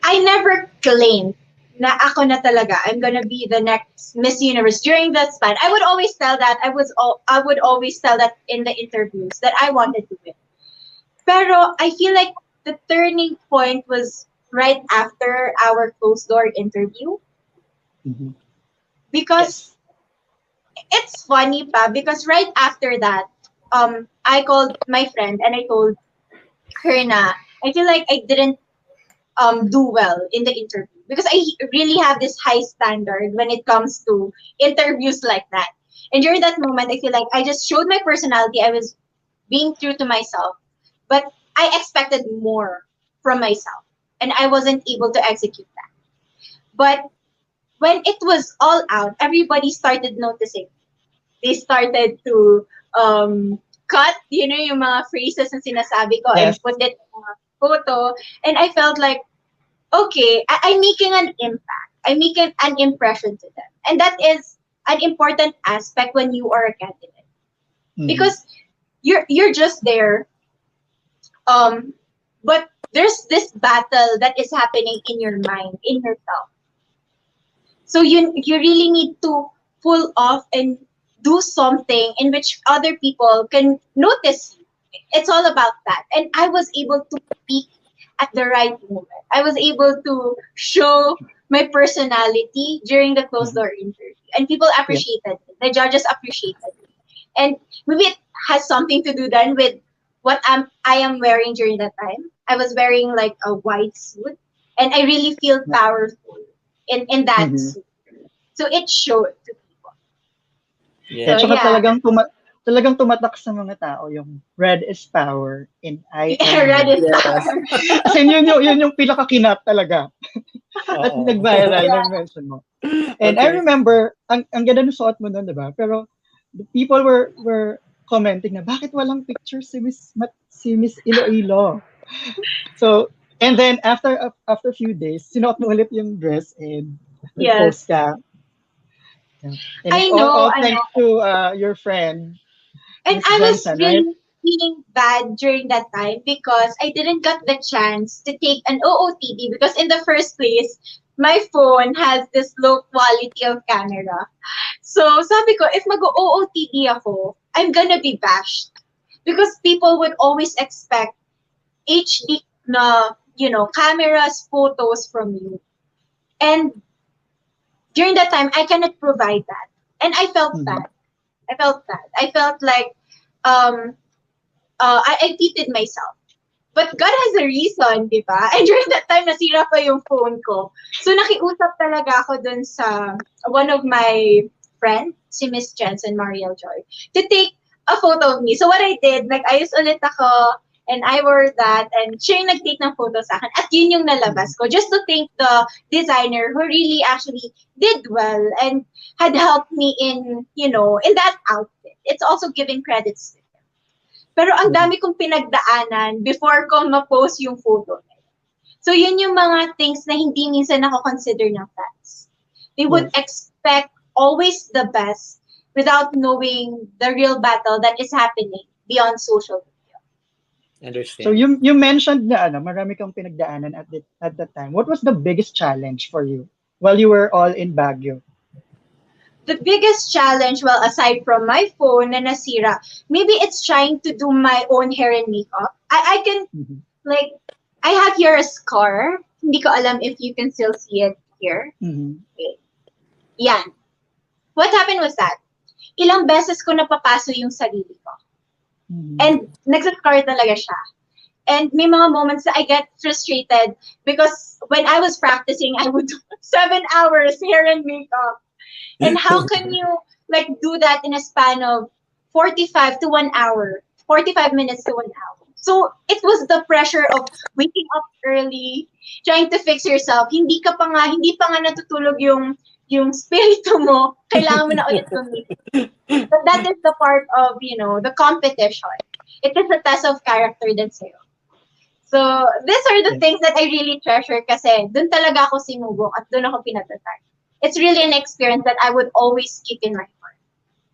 Speaker 9: I never claimed na ako na talaga, I'm gonna be the next Miss Universe during that span. I would always tell that, I would always tell that in the interviews that I wanted to win. Pero I feel like the turning point was right after our closed door interview.
Speaker 5: Mm-hmm.
Speaker 9: Because it's funny pa, because right after that, I called my friend and I told her na I feel like I didn't do well in the interview because I really have this high standard when it comes to interviews like that. And during that moment, I feel like I just showed my personality. I was being true to myself, but I expected more from myself and I wasn't able to execute that. But when it was all out, everybody started noticing. They started to cut, yung mga phrases na sinasabi ko and put it in a photo. And I felt like, okay, I'm making an impact. I'm making an impression to them. And that is an important aspect when you are a candidate. Mm-hmm. Because you're just there. But there's this battle that is happening in your mind, in yourself. So you really need to pull off and do something in which other people can notice you. It's all about that. And I was able to peak at the right moment. I was able to show my personality during the closed door interview. And people appreciated it. The judges appreciated it. And maybe it has something to do then with what I am wearing during that time. I was wearing like a white suit. And I really feel powerful in that suit. So it showed to people.
Speaker 5: Yeah. So, talagang tumatak sa mga tao yung red is power and I am
Speaker 9: red is power.
Speaker 5: Kasi yun yung pinakakinat talaga. At nag-viral na mention mo. And I remember, ang ganda ng suot mo nun, diba? Pero the people were commenting na bakit walang picture si Miss Iloilo. So, and then after a few days, sinuot mo ulit yung dress and post ka. And
Speaker 9: I know.
Speaker 5: Thanks to your friend.
Speaker 9: And I was really feeling bad during that time because I didn't get the chance to take an OOTD because in the first place, my phone has this low quality of camera. So sabi ko, if mag-OOTD ako, I'm gonna be bashed. Because people would always expect HD na, cameras, photos from you. And during that time, I cannot provide that. And I felt bad. I felt like I cheated myself. But God has a reason, di ba? And during that time, nasira pa yung phone ko. So nakiusap talaga ako dun sa one of my friends, si Miss Jensen Mariel Joy, to take a photo of me. So what I did, nag-ayos ulit ako, and I wore that, and siya yung nag-take ng photo sa akin. At yun yung nalabas ko, just to thank the designer who really actually did well and had helped me in that outfit. It's also giving credits to him. Pero ang dami kong pinagdaanan before ko ma-post yung photo. So yun yung mga things na hindi minsan nako-consider ng fans. They would expect always the best without knowing the real battle that is happening beyond social media.
Speaker 8: Understand.
Speaker 5: So you mentioned na marami kang pinagdaanan at that time. What was the biggest challenge for you while you were all in Baguio?
Speaker 9: The biggest challenge, well, aside from my phone na nasira, maybe it's trying to do my own hair and makeup. I can, I have here a scar. Hindi ko alam if you can still see it here. Okay. Yan. What happened was that, ilang beses ko napapaso yung sarili ko. And nagsascar talaga siya. And may mga moments that I get frustrated because when I was practicing, I would do 7 hours hair and makeup. And how can you do that in a span of 45 to 1 hour, 45 minutes to 1 hour? So it was the pressure of waking up early, trying to fix yourself. Hindi pa nga natutulog yung spirito mo. Kailangan mo na ulit gumising. But that is the part of, the competition. It is a test of character din sa'yo. So these are the things that I really treasure kasi dun talaga ako sinubok at dun ako pinatatag. It's really an experience that I would always keep in my heart.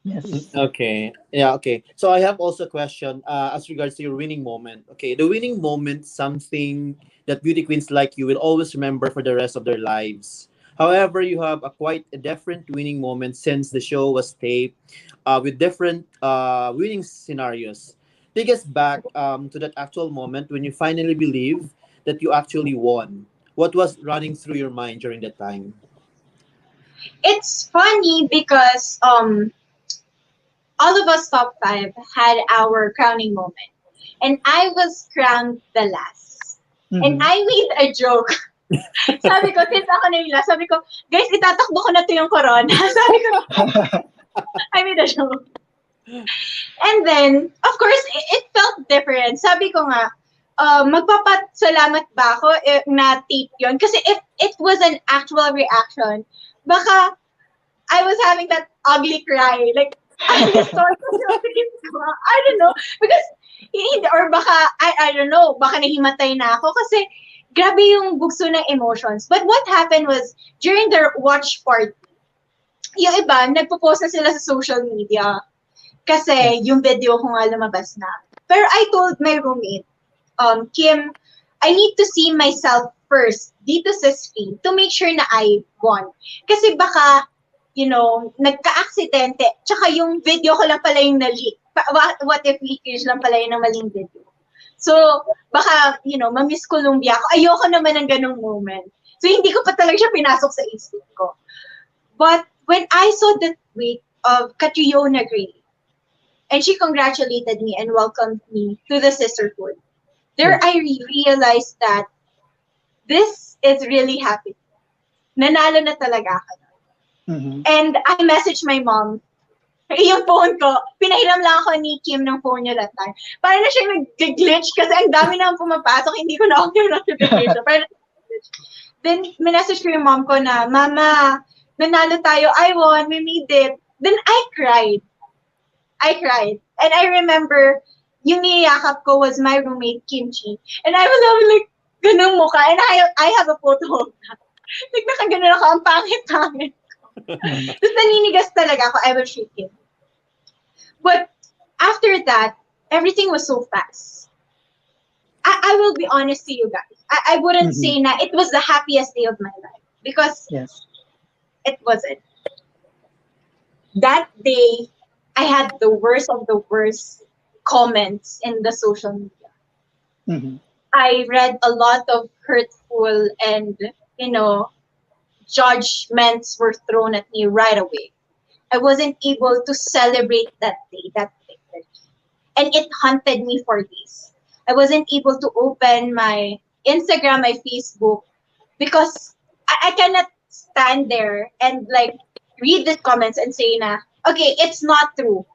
Speaker 5: Yes.
Speaker 8: Okay. Yeah, okay. So I have also a question as regards to your winning moment. Okay, the winning moment, something that beauty queens like you will always remember for the rest of their lives. However, you have quite a different winning moment since the show was taped with different winning scenarios. Take us back to that actual moment when you finally believe that you actually won. What was running through your mind during that time?
Speaker 9: It's funny because all of us top 5 had our crowning moment. And I was crowned the last. And I made a joke. Sabi ko, since ako na yung last, sabi ko, guys, itatakbo ko na to yung corona. Sabi ko, I made a joke. And then, of course, it felt different. Sabi ko nga, magpapasalamat ba ako na tape yun? Kasi if it was an actual reaction, baka I was having that ugly cry. Like, I don't know. Because, or baka, I don't know, baka nahimatay na ako. Kasi, grabe yung bugso ng emotions. But what happened was, during their watch party, yung iba, nagpo-post na sila sa social media. Kasi, yung video ko nga lumabas na. Pero I told my roommate, Kim, I need to see myself first dito sa screen to make sure na I won. Kasi baka, nagka-aksidente, tsaka yung video ko lang pala yung na-leak. What if leakage lang pala yung maling video? So, baka, ma-miss Columbia ako. Ayoko naman ng ganong moment. So, hindi ko pa talaga siya pinasok sa isip ko. But when I saw the tweet of Catriona Gray, and she congratulated me and welcomed me to the sisterhood, there I realized that this is really happening. Nanalo na talaga ako. And I messaged my mom. Yung phone ko, pinahiram lang ako ni Kim ng phone niya that time. Para na siya nag-glitch kasi ang dami na pumapasok, hindi ko na okay yung notification. Then, minessage ko yung mom ko na, Mama, nanalo tayo, I won, we made it. Then I cried. And I remember, yung niyakap ko was my roommate, Kimchi. And I was having like, ganung mukha. And I have a photo of that. Like, nakaganon ako, ang pangit-pangit ko. Tapos naninigas talaga ako, I was shaking. But after that, everything was so fast. I will be honest to you guys. I wouldn't say na it was the happiest day of my life. because
Speaker 5: Yes.
Speaker 9: it wasn't. That day, I had the worst of the worst comments in the social media.
Speaker 5: Hmm.
Speaker 9: I read a lot of hurtful and, you know, judgments were thrown at me right away. I wasn't able to celebrate that day, that victory. And it haunted me for days. I wasn't able to open my Instagram, my Facebook, because I cannot stand there and like read the comments and say na, okay, it's not true.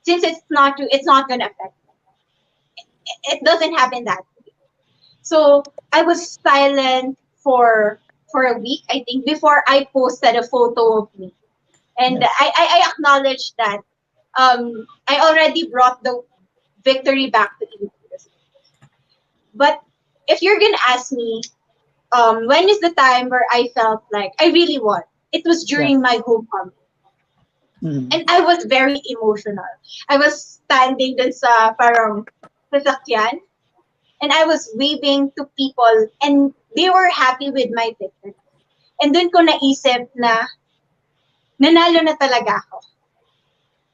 Speaker 9: Since it's not true, it's not gonna affect me. It doesn't happen that way. So I was silent for a week, I think, before I posted a photo of me. And
Speaker 5: Yes.
Speaker 9: I acknowledge that I already brought the victory back to Philippines. But if you're gonna ask me, when is the time where I felt like I really won? It was
Speaker 5: Yeah.
Speaker 9: during my homecoming.
Speaker 5: Hmm.
Speaker 9: And I was very emotional. I was standing dun sa parang sasakyan and I was waving to people and they were happy with my victory. And dun ko naisip na nanalo na talaga ako.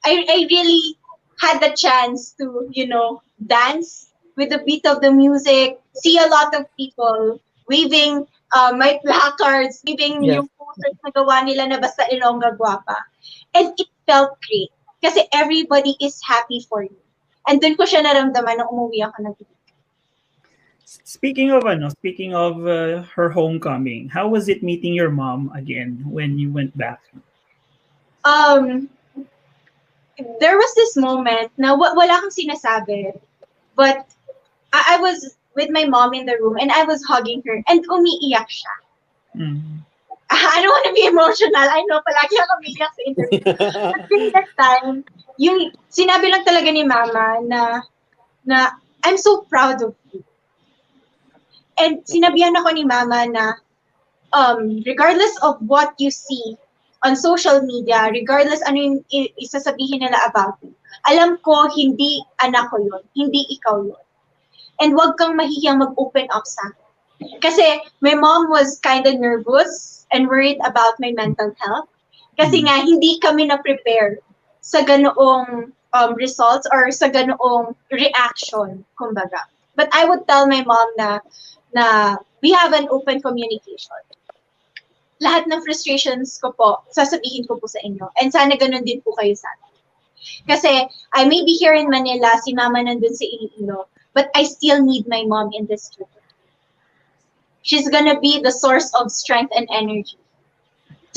Speaker 9: I really had the chance to, you know, dance with the beat of the music, see a lot of people waving my placards, waving
Speaker 5: Yes.
Speaker 9: yung posters na gawa nila na basta Ilongga Guapa. And it felt great. Kasi everybody is happy for you. And dun ko siya naramdaman nung umuwi ako ng
Speaker 1: Speaking of her homecoming, how was it meeting your mom again when you went back?
Speaker 9: um there was this moment na wala kang sinasabi, but I was with my mom in the room and I was hugging her and umiiyak siya.
Speaker 1: Mm.
Speaker 9: I don't want to be emotional. I know, palagi ako umiiyak sa interview. But during that time, yung sinabi lang talaga ni mama na I'm so proud of you. And sinabihan ako ni mama na regardless of what you see on social media, regardless ano yung isasabihin nila about you, alam ko hindi anak ko yun, hindi ikaw yun. And wag kang mahihiyang mag-open up sa akin. Kasi my mom was kind of nervous and worried about my mental health. Kasi nga, hindi kami na-prepare sa ganoong results or sa ganoong reaction, kumbaga. But I would tell my mom na we have an open communication. Lahat ng frustrations ko po, sasabihin ko po sa inyo. And sana ganun din po kayo sa akin. Kasi I may be here in Manila, si mama nandun sa Iloilo, but I still need my mom in this trip. She's gonna be the source of strength and energy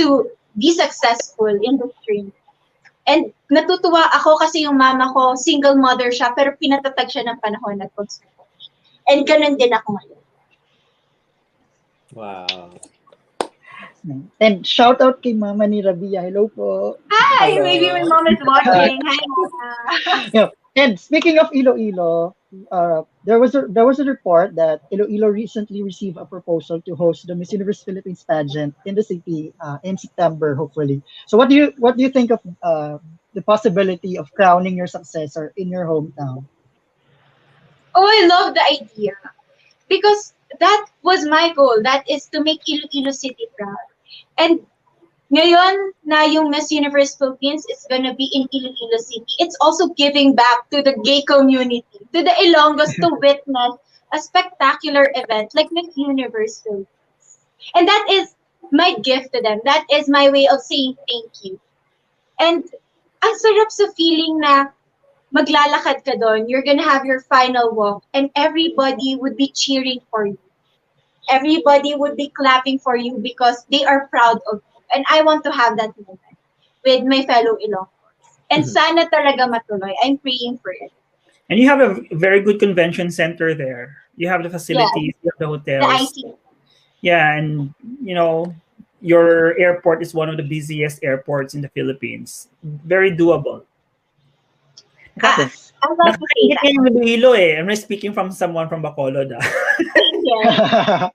Speaker 9: to be successful in this dream. And natutuwa ako kasi yung mama ko, single mother siya, pero pinatatag siya ng panahon at pag-support. And ganun din ako ngayon.
Speaker 8: Wow.
Speaker 5: And shout out kay Mama ni Rabiya. Hello po.
Speaker 9: Hi!
Speaker 8: Hello.
Speaker 9: Maybe my mom is watching. Hi, Mama!
Speaker 5: Yeah. And speaking of Iloilo, there was a report that Iloilo recently received a proposal to host the Miss Universe Philippines pageant in the city in September, hopefully. So what do you think of the possibility of crowning your successor in your hometown?
Speaker 9: Oh, I love the idea. Because that was my goal. That is to make Iloilo City proud. And ngayon na yung Miss Universe Philippines is gonna be in Iloilo City, it's also giving back to the gay community, to the Ilonggos to witness a spectacular event like Miss Universe Philippines. And that is my gift to them. That is my way of saying thank you. And ang sarap sa feeling na maglalakad ka doon, you're gonna have your final walk, and everybody would be cheering for you. Everybody would be clapping for you because they are proud of you. And I want to have that moment with my fellow Ilonggos. And sana talaga matuloy. I'm praying for it.
Speaker 1: And you have a very good convention center there. You have the facilities, you have the
Speaker 9: The
Speaker 1: hotels.
Speaker 9: IT.
Speaker 1: Yeah, and you know, your airport is one of the busiest airports in the Philippines. Very doable.
Speaker 5: Yes.
Speaker 9: I love to say
Speaker 1: Nakakaingit
Speaker 9: that.
Speaker 1: nga yung Iloilo eh. I'm not speaking from someone from Bacolod.
Speaker 9: Yes.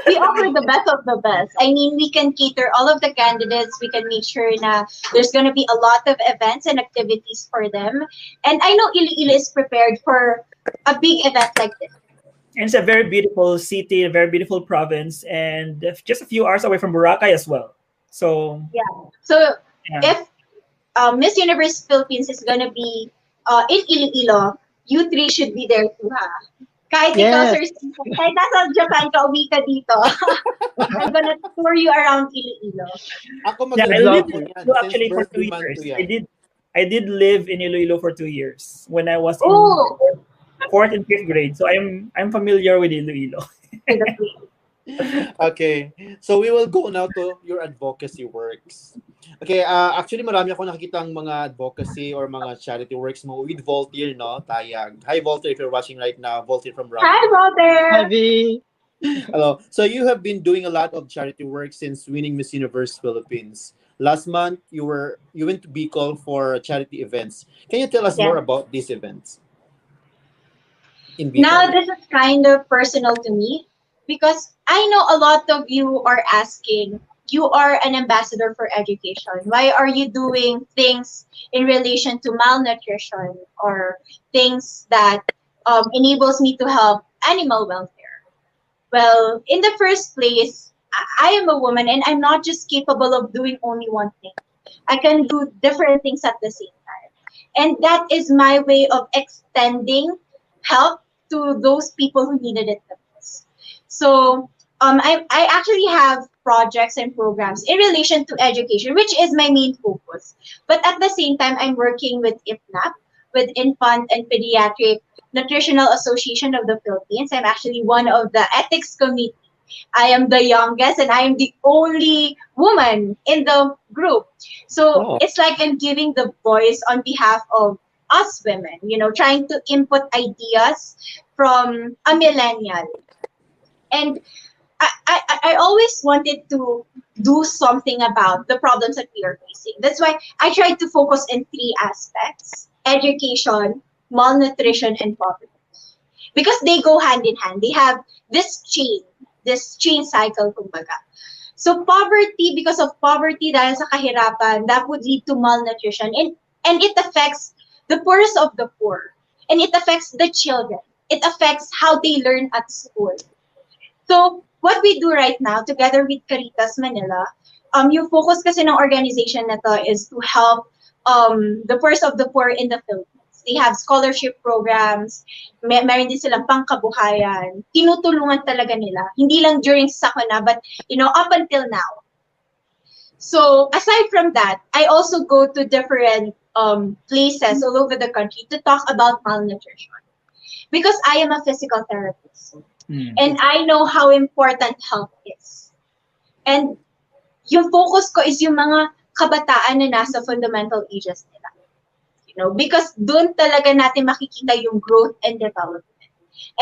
Speaker 9: We offer the best of the best. I mean, we can cater all of the candidates. We can make sure na there's going to be a lot of events and activities for them. And I know Iloilo is prepared for a big event like this.
Speaker 1: And it's a very beautiful city, a very beautiful province, and just a few hours away from Boracay as well. So
Speaker 9: Yeah. So
Speaker 1: yeah,
Speaker 9: if Miss Universe Philippines is gonna be in Iloilo, you three should be there too, ha? Kahit ikaw,
Speaker 5: Yes.
Speaker 9: Sir Stephen, kahit nasa Japan ka, uwi ka dito. I'm gonna tour you around Iloilo.
Speaker 8: Ako
Speaker 1: yeah. I
Speaker 5: Would
Speaker 1: lived
Speaker 5: love
Speaker 8: mag-join
Speaker 1: in
Speaker 8: po
Speaker 5: to.
Speaker 8: yan
Speaker 1: Iloilo
Speaker 8: since
Speaker 1: actually for
Speaker 8: birthday
Speaker 1: 2 years.
Speaker 8: month to
Speaker 1: I
Speaker 8: yan.
Speaker 1: did I did live in Iloilo for 2 years when I was in
Speaker 9: Oh,
Speaker 1: fourth and fifth grade. So I'm familiar with Iloilo.
Speaker 9: to the place.
Speaker 8: Okay. So we will go now to your advocacy works. Okay, actually marami ako nakikitang mga advocacy or mga charity works mo with Voltaire, no? Tayag. Hi Voltaire, if you're watching right now. Voltaire from
Speaker 9: Hi,
Speaker 8: Rockville.
Speaker 9: Walter!
Speaker 5: Heavy.
Speaker 8: Hello. So you have been doing a lot of charity work since winning Miss Universe Philippines. Last month you went to Bicol for charity events. Can you tell us
Speaker 9: Yeah.
Speaker 8: more about these events in
Speaker 9: Now,
Speaker 8: Bicol?
Speaker 9: this is kind of personal to me because I know a lot of you are asking, you are an ambassador for education. Why are you doing things in relation to malnutrition or things that enables me to help animal welfare? Well, in the first place, I am a woman and I'm not just capable of doing only one thing. I can do different things at the same time. And that is my way of extending help to those people who needed it the most. So I actually have projects and programs in relation to education, which is my main focus. But at the same time, I'm working with IPNAP, with Infant and Pediatric Nutritional Association of the Philippines. I'm actually one of the ethics committee. I am the youngest and I am the only woman in the group. So
Speaker 8: Oh.
Speaker 9: it's like I'm giving the voice on behalf of us women, trying to input ideas from a millennial. And I always wanted to do something about the problems that we are facing. That's why I tried to focus in three aspects: education, malnutrition, and poverty. Because they go hand in hand. They have this chain cycle, kumbaga. So poverty, because of poverty, dahil sa kahirapan, that would lead to malnutrition. And it affects the poorest of the poor. And it affects the children. It affects how they learn at school. So what we do right now, together with Caritas Manila, yung focus kasi ng organization na to is to help the poorest of the poor in the Philippines. They have scholarship programs, meron din silang pangkabuhayan. Tinutulungan talaga nila. Hindi lang during sakuna, but up until now. So aside from that, I also go to different places all over the country to talk about malnutrition. Because I am a physical therapist. And I know how important health is. And yung focus ko is yung mga kabataan na nasa fundamental ages nila. Because doon talaga natin makikita yung growth and development.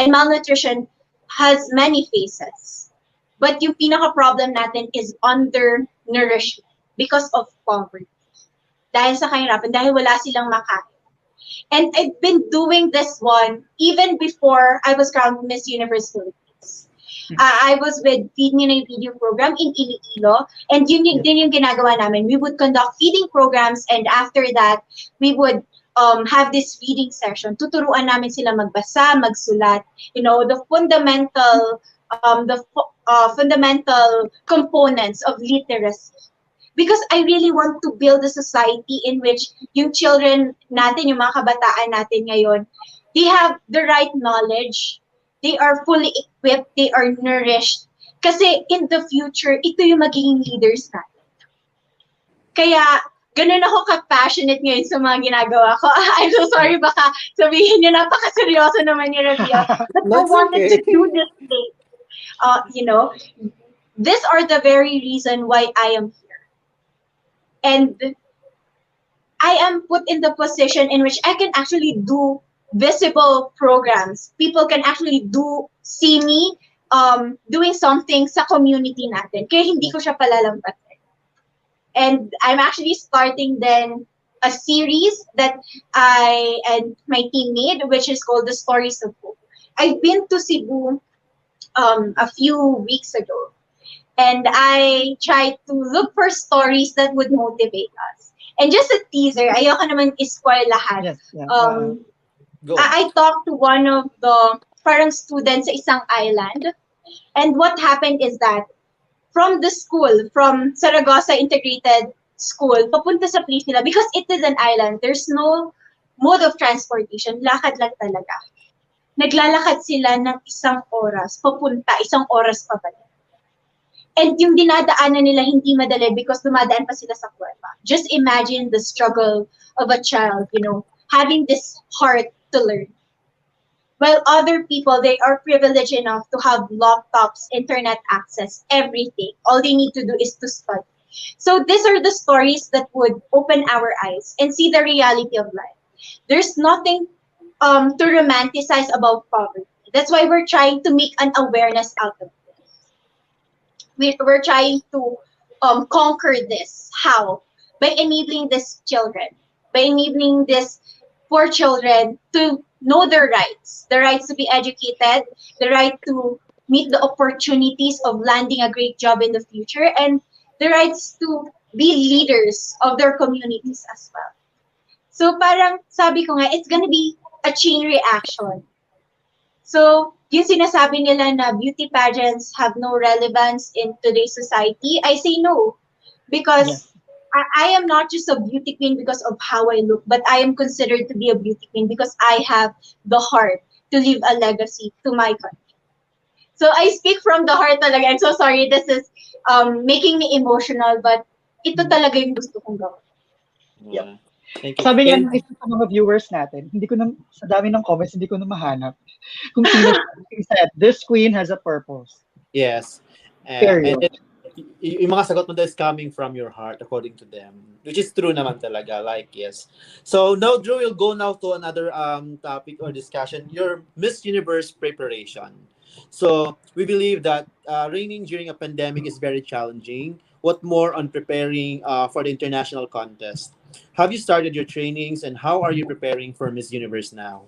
Speaker 9: And malnutrition has many faces. But yung pinaka-problem natin is undernourishment because of poverty. Dahil sa kahirapan, dahil wala silang makain. And I've been doing this one even before I was crowned Miss Universe Philippines. I was with Feed Me na Video program in Iloilo, and yun din yung ginagawa namin. We would conduct feeding programs, and after that, we would have this feeding session. Tuturuan namin sila magbasa, magsulat, the fundamental components of literacy. Because I really want to build a society in which yung children natin, yung mga kabataan natin ngayon, they have the right knowledge, they are fully equipped, they are nourished. Kasi in the future, ito yung magiging leaders natin. Kaya, ganun ako ka-passionate ngayon sa mga ginagawa ko. I'm so sorry, baka sabihin nyo, napaka-seryoso naman yung Rabiya. But I wanted to do this thing. These are the very reason why I am here. And I am put in the position in which I can actually do visible programs. People can actually see me doing something sa community natin. Kaya hindi ko siya palalampasin. And I'm actually starting then a series that I and my team made, which is called The Stories of Hope. I've been to Cebu a few weeks ago. And I tried to look for stories that would motivate us. And just a teaser, ayoko naman i-spoil lahat.
Speaker 5: Yes, yeah.
Speaker 8: Go.
Speaker 9: I talked to one of the parang student sa isang island. And what happened is that from the school, from Saragossa Integrated School, papunta sa place nila, because it is an island, there's no mode of transportation, lakad lang talaga. Naglalakad sila ng isang oras, papunta, isang oras pabalik. And yung dinadaanan nila hindi madali because dumadaan pa sila sa kuweba. Just imagine the struggle of a child, having this heart to learn. While other people, they are privileged enough to have laptops, internet access, everything. All they need to do is to study. So these are the stories that would open our eyes and see the reality of life. There's nothing to romanticize about poverty. That's why we're trying to make an awareness out of this. We're trying to conquer this. How? By enabling these children, by enabling these poor children to know their rights, the rights to be educated, the right to meet the opportunities of landing a great job in the future, and the rights to be leaders of their communities as well. So parang sabi ko nga, it's gonna be a chain reaction. So yung sinasabi nila na beauty pageants have no relevance in today's society, I say no. Because I am not just a beauty queen because of how I look, but I am considered to be a beauty queen because I have the heart to leave a legacy to my country. So I speak from the heart talaga. I'm so sorry, this is making me emotional, but ito talaga yung gusto kong gawin.
Speaker 8: Yeah. Thank you.
Speaker 5: Sabi nga ng isa sa mga viewers natin, sa dami ng comments, hindi ko na mahanap. Kung sino said, this queen has a purpose.
Speaker 8: Yes.
Speaker 5: Period.
Speaker 8: And yung mga sagot mo daw is coming from your heart according to them, which is true naman talaga, like, yes. So now, Drew, we'll go now to another topic or discussion, your Miss Universe preparation. So we believe that reigning during a pandemic is very challenging. What more on preparing for the international contest? Have you started your trainings, and how are you preparing for Miss Universe now?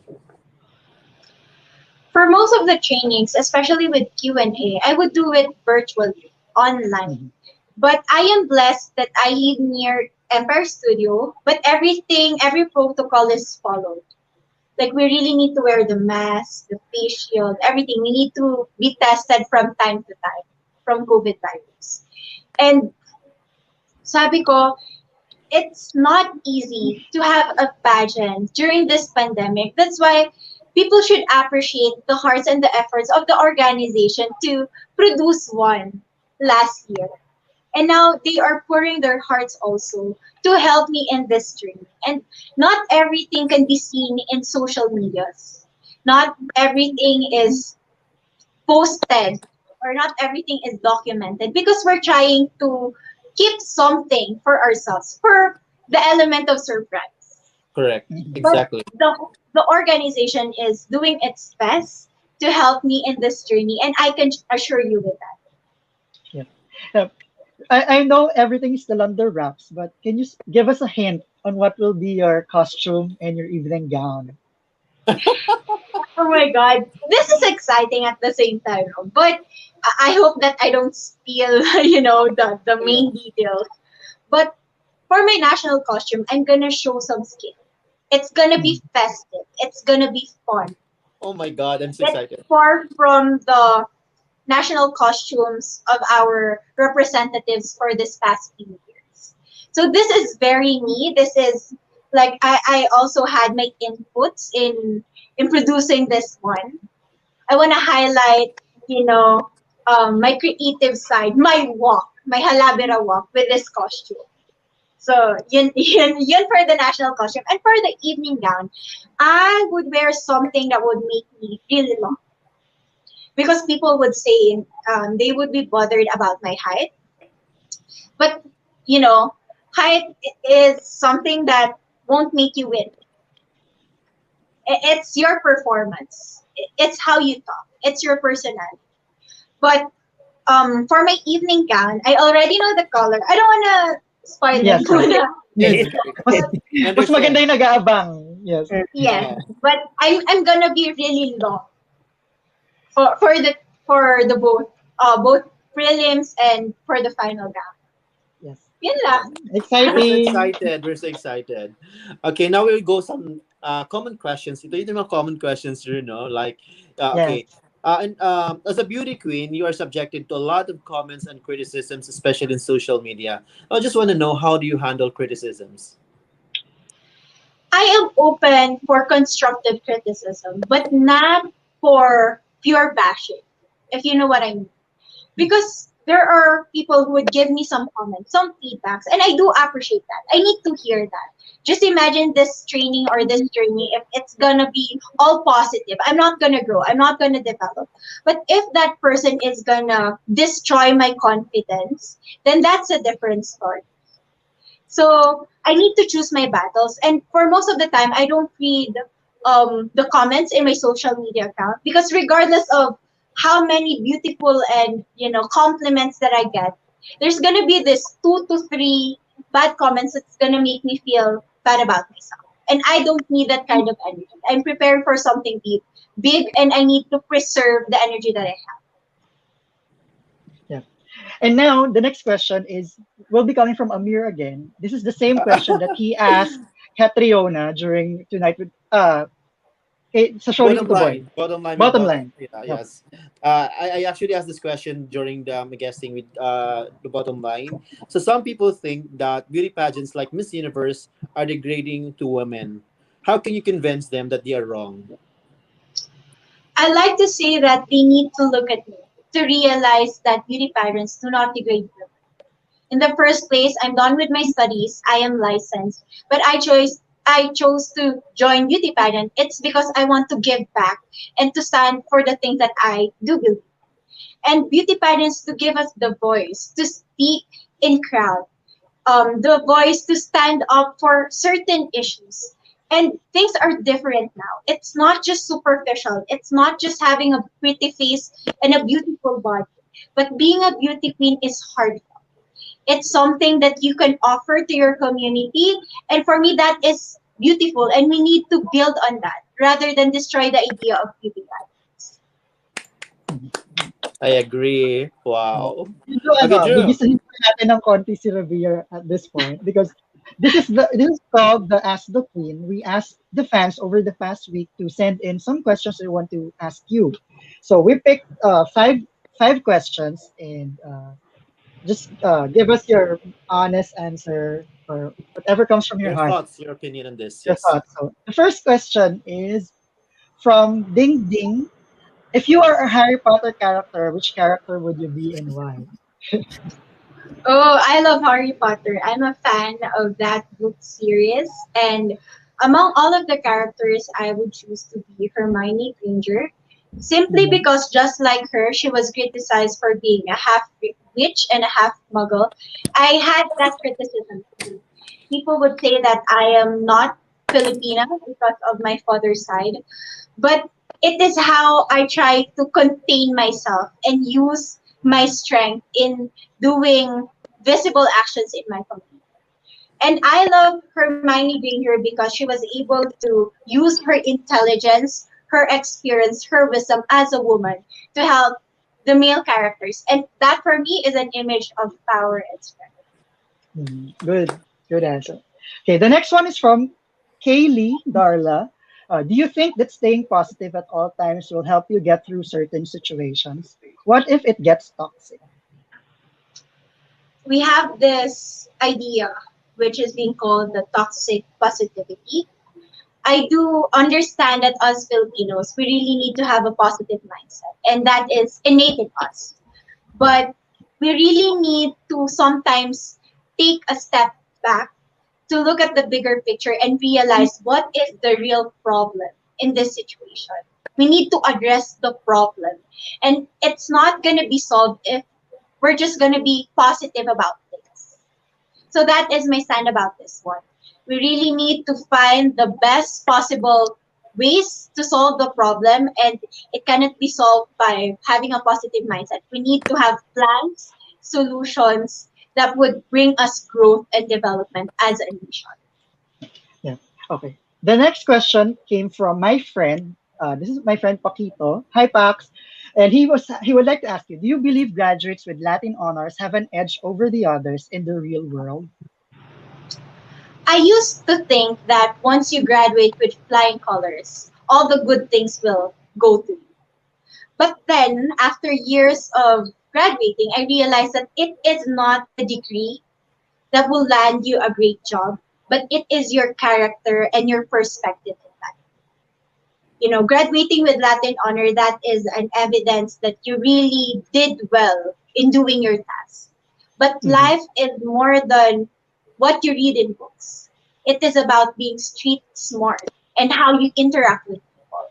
Speaker 9: For most of the trainings, especially with Q&A, I would do it virtually, online. But I am blessed that I live near Empire Studio, but every protocol is followed. Like, we really need to wear the mask, the face shield, everything. We need to be tested from time to time from COVID virus. And sabi ko, it's not easy to have a pageant during this pandemic. That's why people should appreciate the hearts and the efforts of the organization to produce one last year. And now they are pouring their hearts also to help me in this journey. And not everything can be seen in social medias. Not everything is posted, or not everything is documented, because we're trying to keep something for ourselves, for the element of surprise.
Speaker 8: Correct. Exactly.
Speaker 9: But the organization is doing its best to help me in this journey, and I can assure you with that.
Speaker 5: Yeah. I know everything is still under wraps, but can you give us a hint on what will be your costume and your evening gown?
Speaker 9: Oh my God, this is exciting at the same time, but I hope that I don't steal, the main details. But for my national costume, I'm gonna show some skill. It's gonna be festive. It's gonna be fun.
Speaker 8: Oh my God, I'm so excited.
Speaker 9: It's far from the national costumes of our representatives for this past few years. So this is very me. This is like I also had my inputs in producing this one. I want to highlight, my creative side, my walk, my halabera walk with this costume. So yun for the national costume. And for the evening gown, I would wear something that would make me really long. Because people would say they would be bothered about my height. But, height is something that won't make you win. It's your performance. It's how you talk. It's your personality. But for my evening gown, I already know the color. I don't want to spoil
Speaker 5: Yes.
Speaker 9: it.
Speaker 5: Mas maganda yung nag-aabang. Yes.
Speaker 9: Yes. But I'm gonna be really long for the both prelims and for the final gown.
Speaker 5: Yes.
Speaker 9: Yun lang.
Speaker 5: Exciting.
Speaker 8: We're so excited. Okay, now we'll go common questions. Ito yung mga common questions, like,
Speaker 5: Yes.
Speaker 8: okay. And as a beauty queen, you are subjected to a lot of comments and criticisms, especially in social media. I just want to know, how do you handle criticisms?
Speaker 9: I am open for constructive criticism, but not for pure bashing, if you know what I mean. Because there are people who would give me some comments, some feedbacks, and I do appreciate that. I need to hear that. Just imagine this training or this journey, if it's gonna be all positive, I'm not gonna grow, I'm not gonna develop. But if that person is gonna destroy my confidence, then that's a different story. So I need to choose my battles. And for most of the time, I don't read the comments in my social media account, because regardless of how many beautiful and compliments that I get, there's gonna be this 2 to 3 bad comments that's gonna make me feel bad about myself. And I don't need that kind of energy. I'm prepared for something big, and I need to preserve the energy that I have.
Speaker 5: Yeah. And now the next question will be coming from Amir again. This is the same question that he asked Catriona during Tonight with sa show ni
Speaker 8: Bottom
Speaker 5: Tito Boy.
Speaker 8: line, bottom line,
Speaker 5: Bottom line.
Speaker 8: yeah,
Speaker 5: Yep.
Speaker 8: yes. I actually asked this question during the guesting with the bottom line. So some people think that beauty pageants like Miss Universe are degrading to women. How can you convince them that they are wrong?
Speaker 9: I like to say that they need to look at me to realize that beauty parents do not degrade women. In the first place, I'm done with my studies. I am licensed, but I chose to join beauty pageant. It's because I want to give back and to stand for the things that I do believe. And beauty pageants to give us the voice to speak in crowd, the voice to stand up for certain issues. And things are different now. It's not just superficial. It's not just having a pretty face and a beautiful body. But being a beauty queen is hard. It's something that you can offer to your community. And for me, that is beautiful. And we need to build on that rather than destroy the idea of beauty pageants.
Speaker 8: I agree. Wow.
Speaker 5: Medyo
Speaker 8: Okay, Drew.
Speaker 5: gigisahin pa natin ng konti si Revere at this point because this is called the Ask the Queen. We asked the fans over the past week to send in some questions we want to ask you. So we picked five questions, and just give us your honest answer or whatever comes from your
Speaker 8: Your
Speaker 5: heart.
Speaker 8: thoughts, your opinion on this.
Speaker 5: Your
Speaker 8: Yes.
Speaker 5: thoughts. So the first question is from Ding Ding. If you are a Harry Potter character, which character would you be and why?
Speaker 9: Oh, I love Harry Potter. I'm a fan of that book series. And among all of the characters, I would choose to be Hermione Granger. Simply
Speaker 5: Mhm.
Speaker 9: because, just like her, she was criticized for being a half witch and a half muggle. I had that criticism too. People would say that I am not Filipina because of my father's side, but it is how I try to contain myself and use my strength in doing visible actions in my community. And I love Hermione Granger because she was able to use her intelligence, her experience, her wisdom as a woman to help the male characters. And that for me is an image of power and strength.
Speaker 5: Good answer. Okay, the next one is from Kaylee Darla. Do you think that staying positive at all times will help you get through certain situations? What if it gets toxic?
Speaker 9: We have this idea, which is being called the toxic positivity. I do understand that us Filipinos, we really need to have a positive mindset, and that is innate in us. But we really need to sometimes take a step back to look at the bigger picture and realize what is the real problem in this situation. We need to address the problem. And it's not going to be solved if we're just going to be positive about things. So that is my stand about this one. We really need to find the best possible ways to solve the problem, and it cannot be solved by having a positive mindset. We need to have plans, solutions that would bring us growth and development as a nation.
Speaker 5: Yeah. Okay. The next question came from my friend. This is my friend Paquito. Hi, Pax. And he would like to ask you: do you believe graduates with Latin honors have an edge over the others in the real world?
Speaker 9: I I used to think that once you graduate with flying colors, all the good things will go to you. But then, after years of graduating, I realized that it is not the degree that will land you a great job, but it is your character and your perspective in life. You know, graduating with Latin honor, that is an evidence that you really did well in doing your task. But life is more than what you read in books. It is about being street smart and how you interact with people.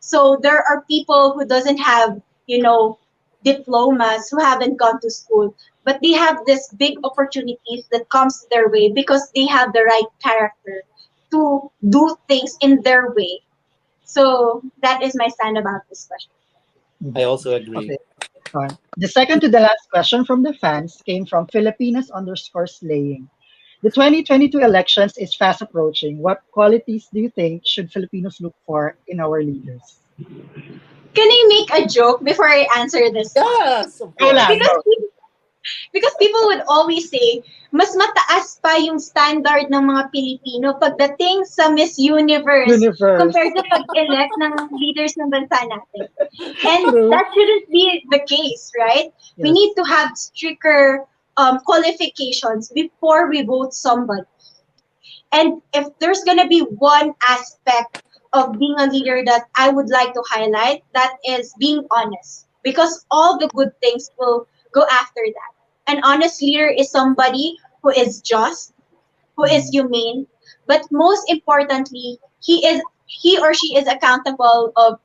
Speaker 9: So there are people who doesn't have, you know, diplomas, who haven't gone to school, but they have this big opportunities that comes their way because they have the right character to do things in their way. So that is my stand about this question.
Speaker 8: I also agree.
Speaker 5: Okay. The second to the last question from the fans came from Filipinas underscore slaying. The 2022 elections is fast approaching. What qualities do you think should Filipinos look for in our leaders?
Speaker 9: Can I make a joke before I answer this one?
Speaker 8: Yes, of
Speaker 5: Go
Speaker 8: course.
Speaker 5: lang,
Speaker 9: Because
Speaker 5: go.
Speaker 9: because people would always say, mas mataas pa yung standard ng mga Pilipino pagdating sa Miss Universe
Speaker 5: Universe.
Speaker 9: compared sa pag-elect ng leaders ng bansa natin. And
Speaker 5: True.
Speaker 9: that shouldn't be the case, right? We
Speaker 5: Yes.
Speaker 9: need to have stricter qualifications before we vote somebody. And if there's going to be one aspect of being a leader that I would like to highlight, that is being honest. Because all the good things will go after that. An honest leader is somebody who is just, who is humane, but most importantly, he or she is accountable of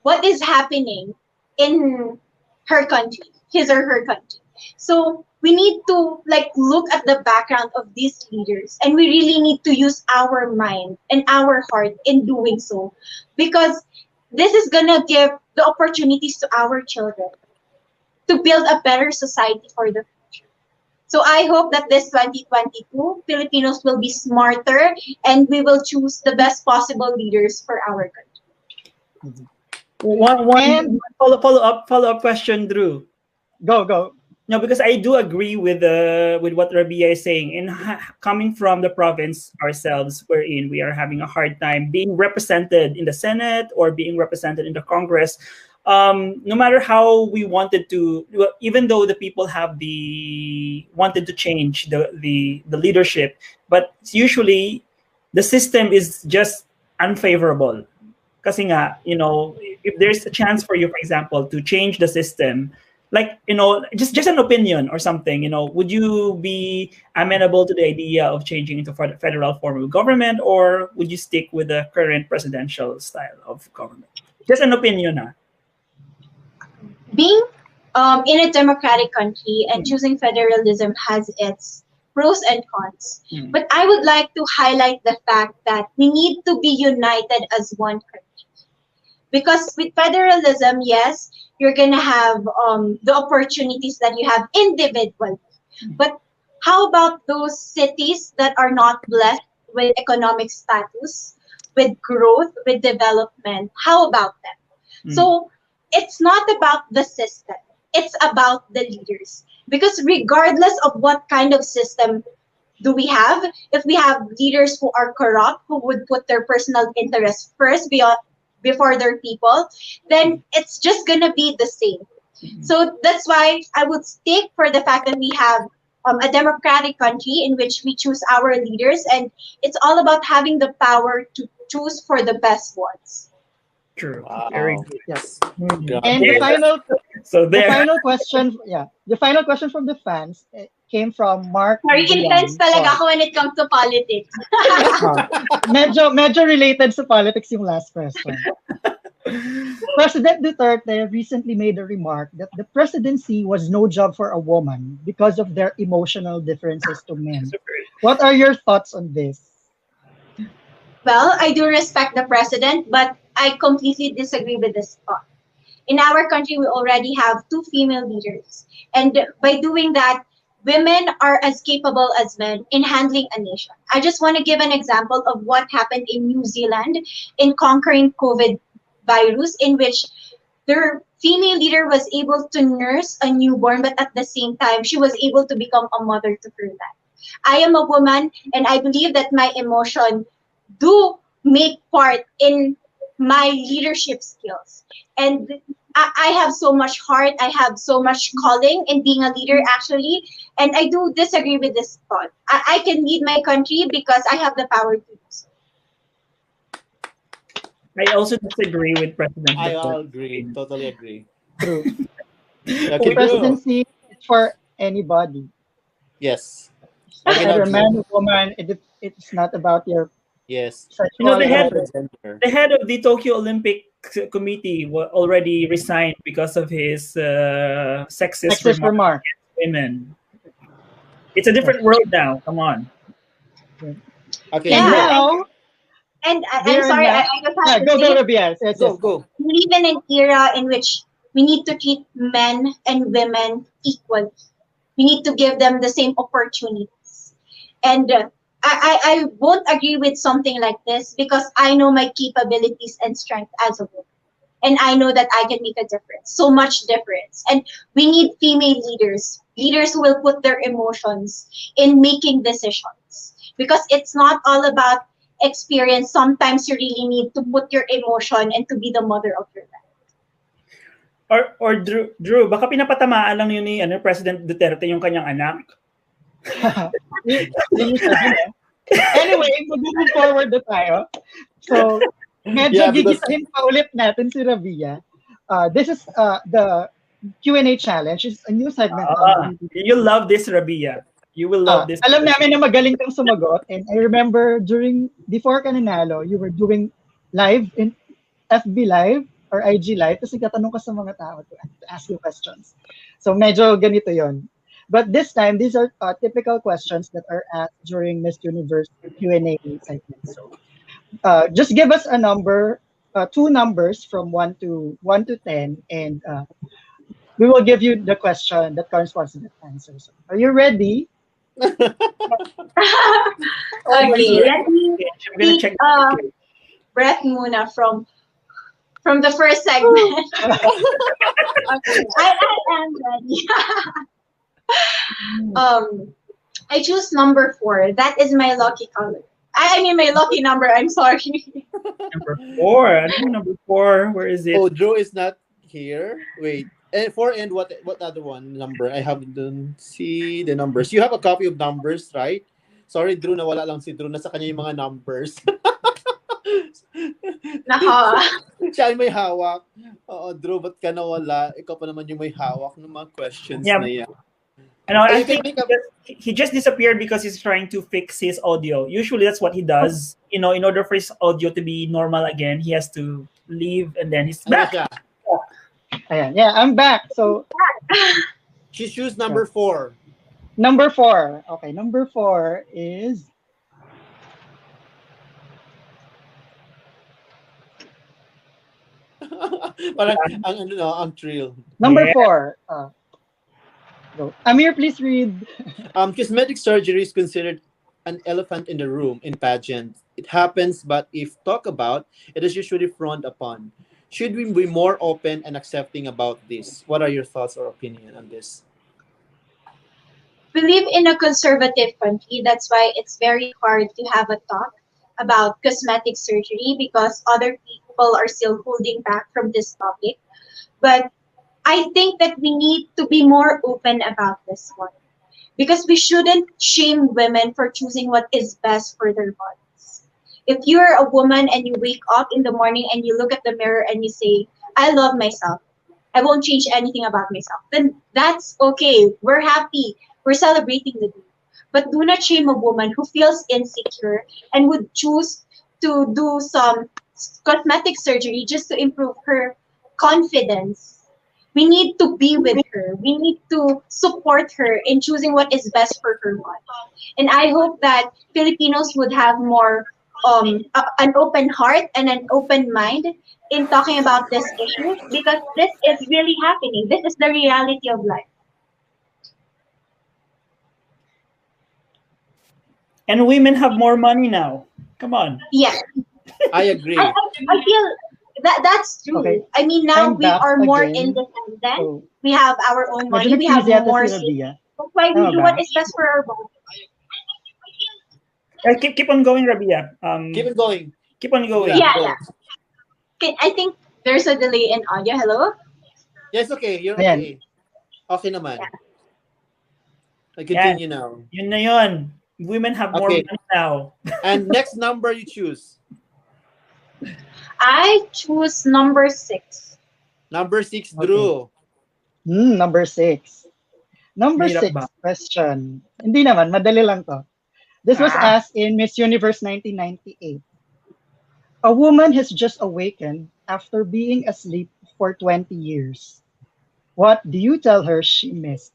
Speaker 9: what is happening in her country, his or her country. So we need to like look at the background of these leaders, and we really need to use our mind and our heart in doing so, because this is gonna give the opportunities to our children to build a better society for the future. So I hope that this 2022 Filipinos will be smarter and we will choose the best possible leaders for our country.
Speaker 5: And-
Speaker 1: Follow up question, Drew.
Speaker 5: Go.
Speaker 1: No, because I do agree with what Rabia is saying. And coming from the province ourselves, wherein we are having a hard time being represented in the Senate or being represented in the Congress, no matter how we wanted to, even though the people have wanted to change the leadership, but usually the system is just unfavorable. Kasi nga, you know, if there's a chance for you, for example, to change the system, like, you know, just an opinion or something, you know, would you be amenable to the idea of changing into federal form of government, or would you stick with the current presidential style of government? Just an opinion, huh?
Speaker 9: Being in a democratic country and choosing federalism has its pros and cons. But I would like to highlight the fact that we need to be united as one country. Because with federalism, yes, you're going to have the opportunities that you have individually. But how about those cities that are not blessed with economic status, with growth, with development? How about them? So it's not about the system. It's about the leaders. Because regardless of what kind of system do we have, if we have leaders who are corrupt, who would put their personal interests first before their people, then it's just gonna be the same. So that's why I would stick for the fact that we have a democratic country in which we choose our leaders, and it's all about having the power to choose for the best ones.
Speaker 1: True.
Speaker 8: Wow.
Speaker 1: Very good.
Speaker 5: Yes.
Speaker 8: God.
Speaker 5: And the final
Speaker 1: So
Speaker 5: the
Speaker 1: there.
Speaker 5: final question, the final question from the fans came from Mark.
Speaker 9: Sorry, intense talaga ako when it comes to politics.
Speaker 5: Medyo related sa politics yung last question. President Duterte recently made a remark that the presidency was no job for a woman because of their emotional differences to men. What are your thoughts on this?
Speaker 9: Well, I do respect the president, but I completely disagree with this thought. In our country, we already have 2 female leaders. And by doing that, women are as capable as men in handling a nation. I just want to give an example of what happened in New Zealand in conquering COVID virus, in which their female leader was able to nurse a newborn, but at the same time, she was able to become a mother to her dad. I am a woman, and I believe that my emotion do make part in my leadership skills. And I have so much heart. I have so much calling in being a leader, actually. And I do disagree with this thought. I can lead my country because I have the power to do so.
Speaker 1: I also disagree with President
Speaker 8: I all
Speaker 1: Duterte.
Speaker 8: agree. Totally agree.
Speaker 5: True.
Speaker 8: Okay,
Speaker 5: The
Speaker 8: Drew.
Speaker 5: presidency is for anybody.
Speaker 8: Yes. Okay, now
Speaker 5: Either man
Speaker 8: Drew.
Speaker 5: or woman, it's not about your
Speaker 8: Yes.
Speaker 1: You know,
Speaker 5: sexual
Speaker 1: the head
Speaker 5: preference.
Speaker 8: Gender.
Speaker 1: the head of the Tokyo Olympic Committee already resigned because of his sexist
Speaker 5: Sexist
Speaker 1: remarks
Speaker 5: remark.
Speaker 1: against women. It's a different world now. Come on.
Speaker 8: Okay,
Speaker 5: And
Speaker 9: Yeah,
Speaker 8: Drew.
Speaker 5: now,
Speaker 9: and I'm
Speaker 5: they're
Speaker 9: sorry, I
Speaker 5: now,
Speaker 9: just
Speaker 5: yeah,
Speaker 9: have to
Speaker 5: go,
Speaker 9: say,
Speaker 5: Rabiya. Yes,
Speaker 8: Go,
Speaker 5: yes.
Speaker 8: go.
Speaker 9: we live in an era in which we need to treat men and women equally. We need to give them the same opportunities. And I won't agree with something like this because I know my capabilities and strength as a woman. And I know that I can make a difference, so much difference. And we need female leaders who will put their emotions in making decisions. Because it's not all about experience. Sometimes you really need to put your emotion and to be the mother of your life.
Speaker 1: Or Drew, baka pinapatamaan lang yun ni President Duterte yung kanyang anak.
Speaker 5: Yun yung sabi niya. Anyway, moving forward na tayo. So, medyo gigisahin pa ulit natin si Rabiya. This is the Q&A challenge. It's a new segment.
Speaker 1: You love this, Rabiya. You will love this.
Speaker 5: Alam namin na magaling kang sumagot. And I remember before ka nanalo, you were doing live in FB Live or IG Live. Tapos nagtatanong ka sa mga tao to ask you questions. So medyo ganito yon. But this time, these are typical questions that are asked during Miss Universe Q&A segment. So just give us a number, two numbers from 1 to 10, and we will give you the question that corresponds to the answer. So, are you ready?
Speaker 9: Okay, let me take breath muna from the first segment. I am ready. I choose number 4. That is my lucky color. I mean my lucky number. I'm sorry.
Speaker 1: Number 4. I know number 4. Where is it?
Speaker 8: Oh, Drew is not here. Wait. And 4 and what other one number? I haven't see the numbers. You have a copy of numbers, right? Sorry, Drew, nawala lang si Drew. Nasa kanya yung mga numbers. Siya ay may hawak. Oo, Drew, ba't ka nawala? Ikaw pa naman yung may hawak ng mga questions na yan.
Speaker 1: I think he just disappeared because he's trying to fix his audio. Usually that's what he does. You know, in order for his audio to be normal again, he has to leave and then he's back.
Speaker 5: Yeah, I'm back. So
Speaker 8: she choose number 4.
Speaker 5: Number 4. Okay, number 4 is
Speaker 8: parang ang thrill.
Speaker 5: Number 4. Go. Amir, please read.
Speaker 8: Cosmetic surgery is considered an elephant in the room in pageants. It happens, but if talked about, it is usually frowned upon. Should we be more open and accepting about this? What are your thoughts or opinion on this?
Speaker 9: We live in a conservative country. That's why it's very hard to have a talk about cosmetic surgery because other people are still holding back from this topic. But I think that we need to be more open about this one because we shouldn't shame women for choosing what is best for their bodies. If you're a woman and you wake up in the morning and you look at the mirror and you say, I love myself, I won't change anything about myself, then that's okay. We're happy. We're celebrating the day. But do not shame a woman who feels insecure and would choose to do some cosmetic surgery just to improve her confidence. We need to be with her. We need to support her in choosing what is best for her body. And I hope that Filipinos would have more an open heart and an open mind in talking about this issue because this is really happening. This is the reality of life.
Speaker 1: And women have more money now. Come on.
Speaker 9: Yeah.
Speaker 8: I agree.
Speaker 9: I feel that's true.
Speaker 5: Okay.
Speaker 9: I mean, now we are more independent. We have our own money. We have more. That's why we do what is best for our body.
Speaker 1: Keep on going, Rabia.
Speaker 8: Keep it going.
Speaker 1: Keep on going.
Speaker 8: Yeah,
Speaker 9: Yeah,
Speaker 8: go.
Speaker 9: yeah. Okay, I think there's a delay in audio. Hello?
Speaker 8: Yes, okay. You're
Speaker 5: Ayan.
Speaker 8: okay. Okay naman. I
Speaker 1: Yan.
Speaker 8: continue now.
Speaker 1: Yun na yun. Women have more
Speaker 8: Okay.
Speaker 1: money now.
Speaker 8: And next number you choose.
Speaker 9: I choose number 6.
Speaker 8: Number 6,
Speaker 5: Okay.
Speaker 8: Drew.
Speaker 5: Number 6. Number
Speaker 1: Mahirap
Speaker 5: 6
Speaker 1: ba?
Speaker 5: question. Hindi naman, madali lang to. This was
Speaker 1: Ah.
Speaker 5: asked in Miss Universe 1998. A woman has just awakened after being asleep for 20 years. What do you tell her she missed?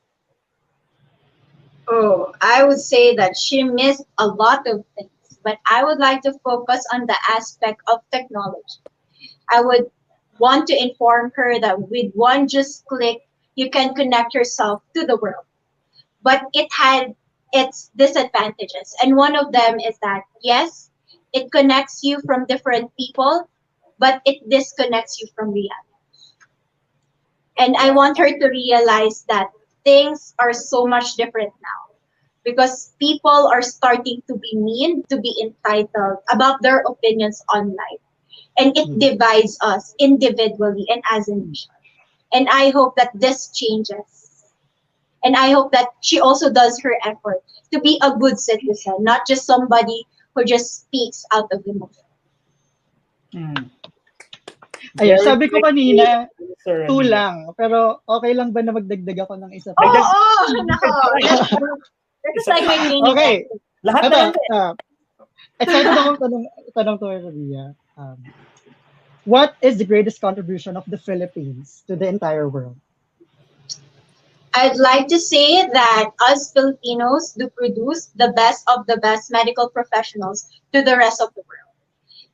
Speaker 9: Oh, I would say that she missed a lot of things, but I would like to focus on the aspect of technology. I would want to inform her that with one just click, you can connect yourself to the world. But it had its disadvantages. And one of them is that, yes, it connects you from different people, but it disconnects you from reality. And I want her to realize that things are so much different now because people are starting to be mean, to be entitled about their opinions online. And it divides us individually and as a nation. And I hope that this changes. And I hope that she also does her effort to be a good citizen, not just somebody who just speaks out of emotion.
Speaker 5: Ayun, sabi ko kanina,
Speaker 1: Sir
Speaker 5: 2
Speaker 1: Rabia.
Speaker 5: lang. Pero okay lang ba na magdagdag ako ng isa pa?
Speaker 9: Oh, nako. This is like my mini.
Speaker 5: Okay.
Speaker 1: Lahat na
Speaker 5: Ito,
Speaker 1: lang.
Speaker 5: excited akong tanong to Rabia. What is the greatest contribution of the Philippines to the entire world?
Speaker 9: I'd like to say that us Filipinos do produce the best of the best medical professionals to the rest of the world.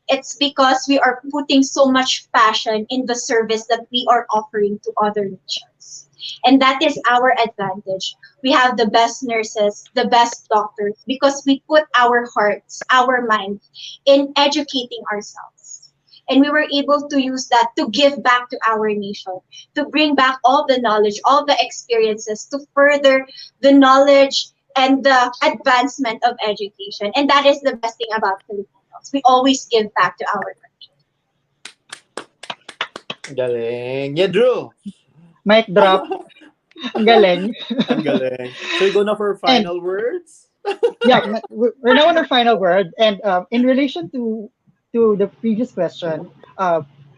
Speaker 9: It's because we are putting so much passion in the service that we are offering to other nations. And that is our advantage. We have the best nurses, the best doctors, because we put our hearts, our minds in educating ourselves. And we were able to use that to give back to our nation, to bring back all the knowledge, all the experiences, to further the knowledge and the advancement of education. And that is the best thing about Filipinos. We always give back to our country.
Speaker 8: Galing. Yeah, Drew.
Speaker 5: Mic drop. Ang galing.
Speaker 8: Ang galing. So we go now for final words?
Speaker 5: Yeah, we're now on our final word. And in relation to the previous question,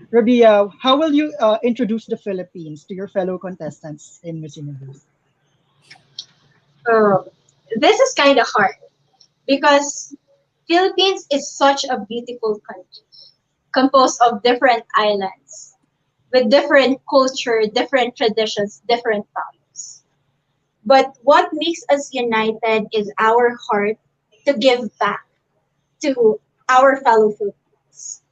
Speaker 5: Rabia, how will you introduce the Philippines to your fellow contestants in Miss Universe?
Speaker 9: This is kind of hard because Philippines is such a beautiful country composed of different islands with different culture, different traditions, different values. But what makes us united is our heart to give back to our fellow Filipinos.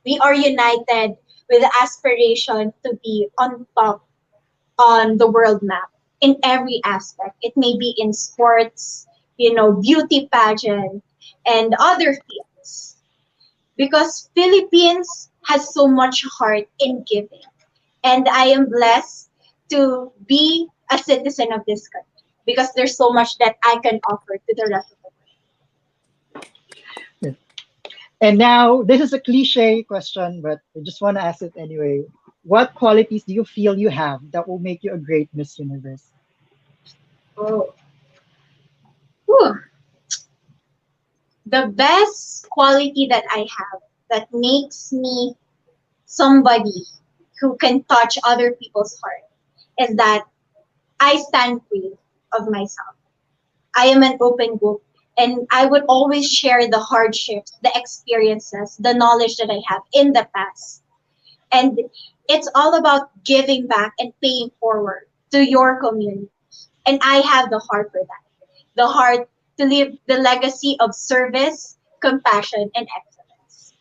Speaker 9: We are united with the aspiration to be on top on the world map in every aspect. It may be in sports, beauty pageant, and other fields. Because Philippines has so much heart in giving. And I am blessed to be a citizen of this country because there's so much that I can offer to the rest of the world.
Speaker 5: And now, this is a cliche question, but I just want to ask it anyway. What qualities do you feel you have that will make you a great Miss Universe?
Speaker 9: Oh. Whew. The best quality that I have that makes me somebody who can touch other people's heart is that I stand free of myself. I am an open book and I would always share the hardships, the experiences, the knowledge that I have in the past. And it's all about giving back and paying forward to your community. And I have the heart for that. The heart to leave the legacy of service, compassion, and excellence.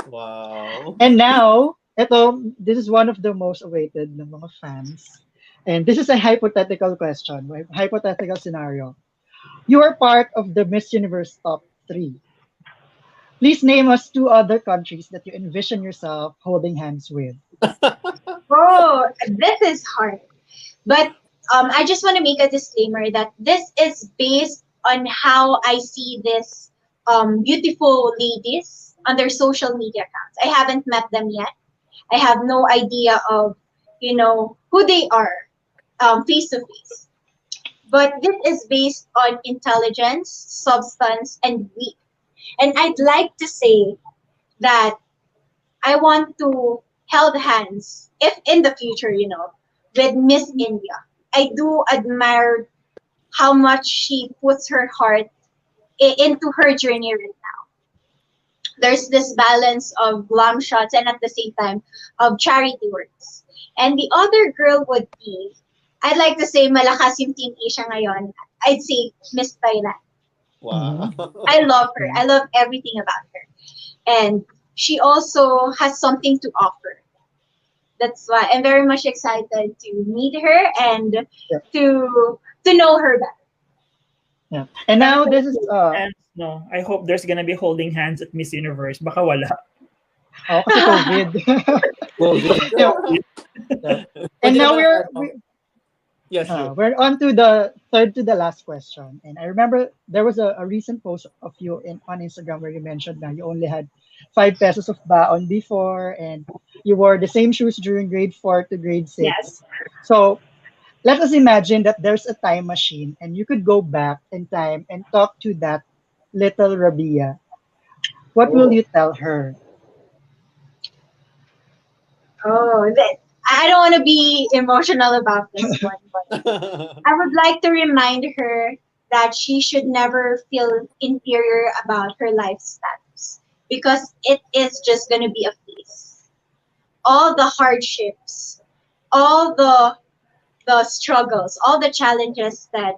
Speaker 8: Wow.
Speaker 5: And now, this is one of the most awaited ng mga fans. And this is a hypothetical question, right? Hypothetical scenario. You are part of the Miss Universe top 3. Please name us 2 other countries that you envision yourself holding hands with.
Speaker 9: Oh, this is hard. But I just want to make a disclaimer that this is based on how I see this beautiful ladies on their social media accounts. I haven't met them yet. I have no idea of, who they are face to face. But this is based on intelligence, substance, and wit. And I'd like to say that I want to held hands, if in the future, with Miss India. I do admire how much she puts her heart into her journey right now. There's this balance of glam shots and at the same time of charity works. And the other girl would be, I'd like to say malakas yung Team Asia ngayon. I'd say Miss Thailand.
Speaker 8: Wow.
Speaker 9: I love her. I love everything about her. And she also has something to offer. That's why I'm very much excited to meet her and to know her better.
Speaker 5: Yeah. And now this is
Speaker 1: And no, I hope there's gonna be holding hands at Miss Universe. Baka wala.
Speaker 5: kasi COVID. Yeah. And now
Speaker 8: Yes, sure.
Speaker 5: we're on to the third to the last question. And I remember there was a recent post of you on Instagram where you mentioned that you only had 5 pesos of baon before and you wore the same shoes during grade 4 to grade 6.
Speaker 9: Yes.
Speaker 5: So let us imagine that there's a time machine and you could go back in time and talk to that little Rabiya. What will you tell her?
Speaker 9: I don't want to be emotional about this one, but I would like to remind her that she should never feel inferior about her life status because it is just going to be a phase. All the hardships, all the struggles, all the challenges that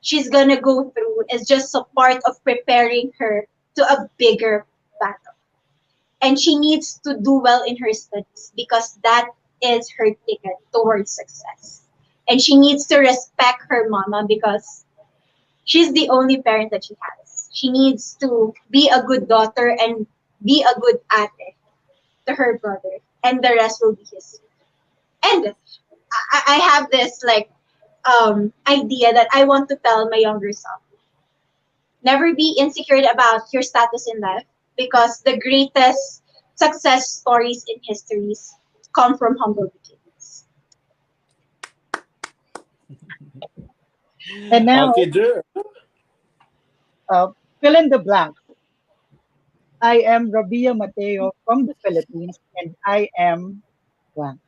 Speaker 9: she's going to go through is just a part of preparing her to a bigger battle. And she needs to do well in her studies because that is her ticket towards success. And she needs to respect her mama because she's the only parent that she has. She needs to be a good daughter and be a good ate to her brother. And the rest will be history. And I have this idea that I want to tell my younger self. Never be insecure about your status in life because the greatest success stories in histories come from humble beginnings.
Speaker 5: And now,
Speaker 8: Okay, Drew.
Speaker 5: fill in the blank. I am Rabiya Mateo from the Philippines, and I am blank.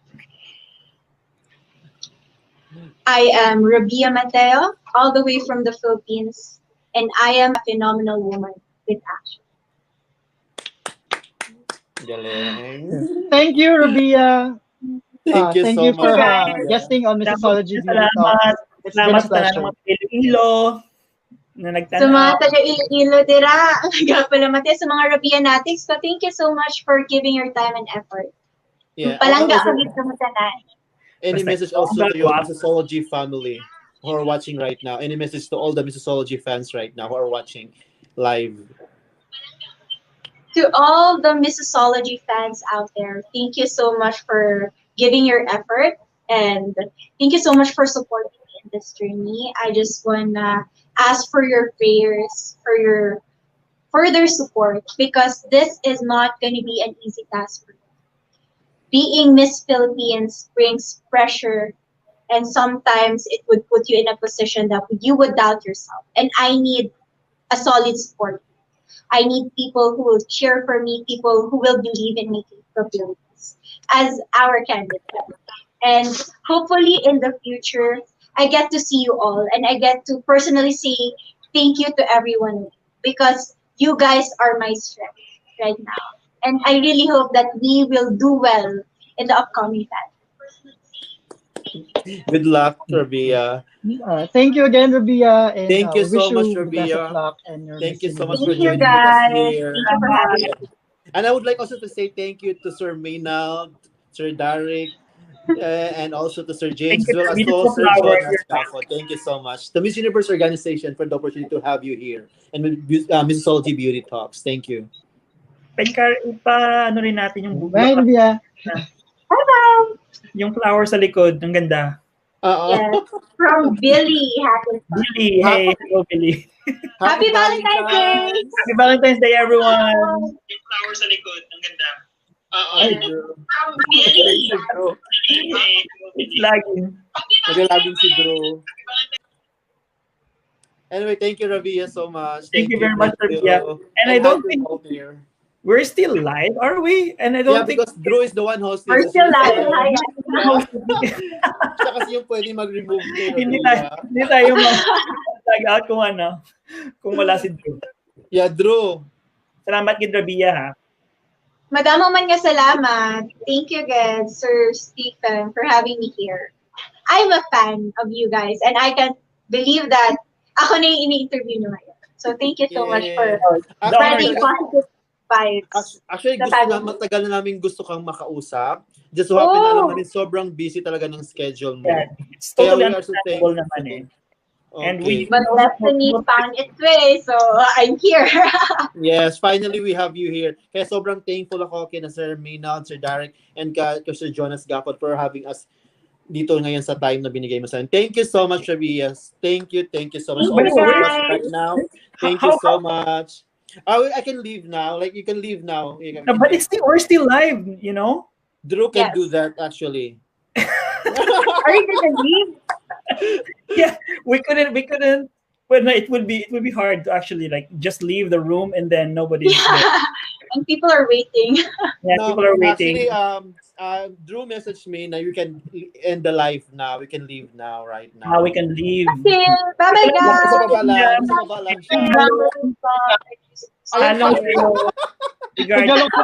Speaker 9: I am Rabiya Mateo, all the way from the Philippines, and I am a phenomenal woman with action.
Speaker 8: Galing.
Speaker 5: Thank you, Rabiya.
Speaker 8: Thank you
Speaker 5: Thank
Speaker 8: so
Speaker 5: you for
Speaker 8: much. Rabiya.
Speaker 5: guesting on Missology Beauty
Speaker 1: Salamat.
Speaker 5: Talks. It's been a
Speaker 1: Salamat sa
Speaker 5: pleasure.
Speaker 1: mga Iloilo na
Speaker 9: Sa mga
Speaker 1: nagtanaw.
Speaker 9: taga Iloilo dira, pala mati sa mga Rabiya natics, so thank you so much for giving your time and effort.
Speaker 8: Yeah.
Speaker 9: Palangga
Speaker 8: Also,
Speaker 9: kami sa mutanan.
Speaker 8: any
Speaker 1: Basta
Speaker 8: message
Speaker 1: ikaw
Speaker 8: also
Speaker 1: ang
Speaker 8: to your
Speaker 1: gagawa.
Speaker 8: Missology family who are watching right now? Any message to all the Missology fans right now who are watching live?
Speaker 9: To all the Missology fans out there, thank you so much for giving your effort and thank you so much for supporting me in this journey. I just wanna ask for your prayers, for your further support because this is not gonna be an easy task for me. Being Miss Philippines brings pressure and sometimes it would put you in a position that you would doubt yourself. And I need a solid support. I need people who will cheer for me, people who will believe in me capabilities as our candidate. And hopefully in the future, I get to see you all and I get to personally say thank you to everyone because you guys are my strength right now. And I really hope that we will do well in the upcoming time.
Speaker 8: Good luck, Rabiya.
Speaker 5: Thank you again, Rabiya. And
Speaker 8: Thank you
Speaker 5: we wish
Speaker 8: so much,
Speaker 5: you the best of
Speaker 8: Rabiya.
Speaker 5: luck and your
Speaker 8: Thank you
Speaker 5: Miss
Speaker 8: so much
Speaker 5: Universe.
Speaker 8: for
Speaker 9: Thank you
Speaker 8: joining with us
Speaker 9: guys.
Speaker 8: here.
Speaker 9: Thank you for having me.
Speaker 8: And I would like also to say thank you to Sir Maynard, Sir Derek, and also to Sir James,
Speaker 1: Thank
Speaker 8: as
Speaker 1: you
Speaker 8: well
Speaker 1: for
Speaker 8: as to
Speaker 1: beautiful
Speaker 8: Sir
Speaker 1: flower.
Speaker 8: John Astafo. Thank you so much. The Miss Universe organization for the opportunity to have you here and Missology Beauty Talks. Thank you.
Speaker 1: Ano rin natin yung
Speaker 5: Bye, Rabiya.
Speaker 9: Bye-bye.
Speaker 1: yung flower sa likod, ang ganda.
Speaker 9: Yes, from Billy Hackensack.
Speaker 1: Billy, hey, hello Billy.
Speaker 9: Happy Valentine's Day!
Speaker 1: Happy Valentine's Day, everyone.
Speaker 10: Yung flowers sa likod, ang ganda.
Speaker 8: Ay, Drew.
Speaker 9: From Billy.
Speaker 8: Si Drew.
Speaker 1: It's lagging.
Speaker 8: Naglalaging si Drew. Anyway, thank you, Rabiya, so much.
Speaker 1: Thank you very much,
Speaker 8: thank you.
Speaker 1: Rabiya. And I don't
Speaker 8: hi to
Speaker 1: think
Speaker 8: all here.
Speaker 1: we're still live, are we? And I don't
Speaker 8: Yeah,
Speaker 1: think
Speaker 8: because Drew is the one hosting.
Speaker 9: We're still live. Hi,
Speaker 8: Siya kasi yung pwede mag-remove ni
Speaker 1: hindi
Speaker 8: Rabiya.
Speaker 1: tayo mag-tag out kung wala si Drew.
Speaker 8: Yeah, Drew.
Speaker 1: Salamat kay Rabiya, ha.
Speaker 9: Madamo man nga salamat. Thank you again, Sir Stephen, for having me here. I'm a fan of you guys, and I can't believe that ako na yung ini-interview nyo ngayon. So thank you so much for spreading positive vibes.
Speaker 8: Actually, matagal na namin gusto kang makausap. Just so happen na alam namin, sobrang busy talaga ng schedule mo.
Speaker 1: Yeah, it's totally
Speaker 8: Kaya we are so
Speaker 1: understandable
Speaker 8: thankful.
Speaker 1: naman eh.
Speaker 8: Okay.
Speaker 1: And we
Speaker 9: But destiny found its way, so I'm here.
Speaker 8: Yes, finally we have you here. Kaya sobrang thankful ako kay na Sir Maynard, Sir Derek, and kay Sir Jonas Gapot for having us dito ngayon sa time na binigay mo sa akin. Thank you so much, Rabiya. Thank you so much.
Speaker 9: Thank you,
Speaker 8: Also,
Speaker 9: guys.
Speaker 8: right now, thank you so much. I can leave now. Like, you can leave now.
Speaker 1: No, but we're still live, you know?
Speaker 8: Drew can
Speaker 9: Yes.
Speaker 8: do that, actually.
Speaker 9: Are you gonna leave?
Speaker 1: Yeah, we couldn't. Well, no, it would be hard to actually like just leave the room and then nobody's there.
Speaker 9: And people are waiting.
Speaker 1: Yeah, people are waiting.
Speaker 8: Actually, Drew messaged me now you can end the live now. We can leave now, right now.
Speaker 1: Now we can leave.
Speaker 9: Okay, bye-bye, guys.
Speaker 8: Sa baba lang siya.
Speaker 1: Ano,
Speaker 5: Tagalog ko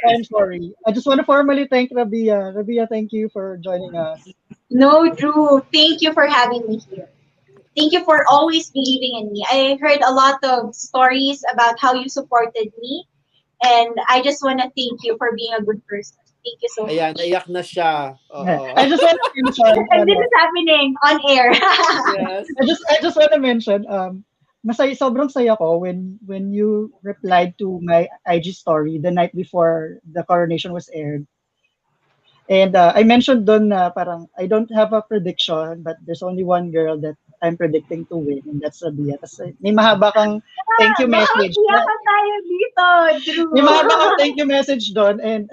Speaker 5: I'm sorry. I just want to formally thank Rabiya. Rabiya, thank you for joining us.
Speaker 9: No, Drew, thank you for having me here. Thank you for always believing in me. I heard a lot of stories about how you supported me, and I just want to thank you for being a good person. Thank you so much.
Speaker 8: Ayan, naiyak na siya.
Speaker 5: I just want to mention,
Speaker 9: And this is happening on air.
Speaker 8: Yes.
Speaker 5: I just want to mention, sobrang saya ko when you replied to my IG story the night before the coronation was aired. And I mentioned doon na parang I don't have a prediction, but there's only one girl that I'm predicting to win, and that's Rabiya. Kasi may mahaba kang thank you message.
Speaker 9: Nakakaiyak tayo dito, Drew.
Speaker 5: May mahaba kang thank you message doon, and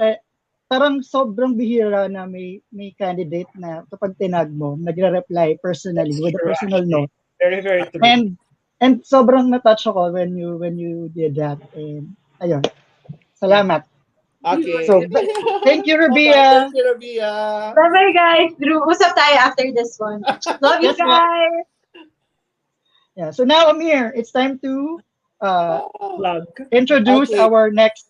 Speaker 5: parang sobrang bihira na may candidate na kapag tinag mo, nagre-reply personally with a personal note.
Speaker 1: Very, very true.
Speaker 5: And sobrang na-touch ako when you did that. And ayun. Salamat.
Speaker 8: Okay.
Speaker 5: So, thank you, Rabiya.
Speaker 8: Thank you, Rabiya.
Speaker 9: Bye-bye, guys. Drew, usap tayo after this one. Love you
Speaker 5: Yes, ma'am.
Speaker 9: guys.
Speaker 5: Yeah. So now, Amir, it's time to
Speaker 1: Plug.
Speaker 5: introduce
Speaker 8: Okay.
Speaker 5: our next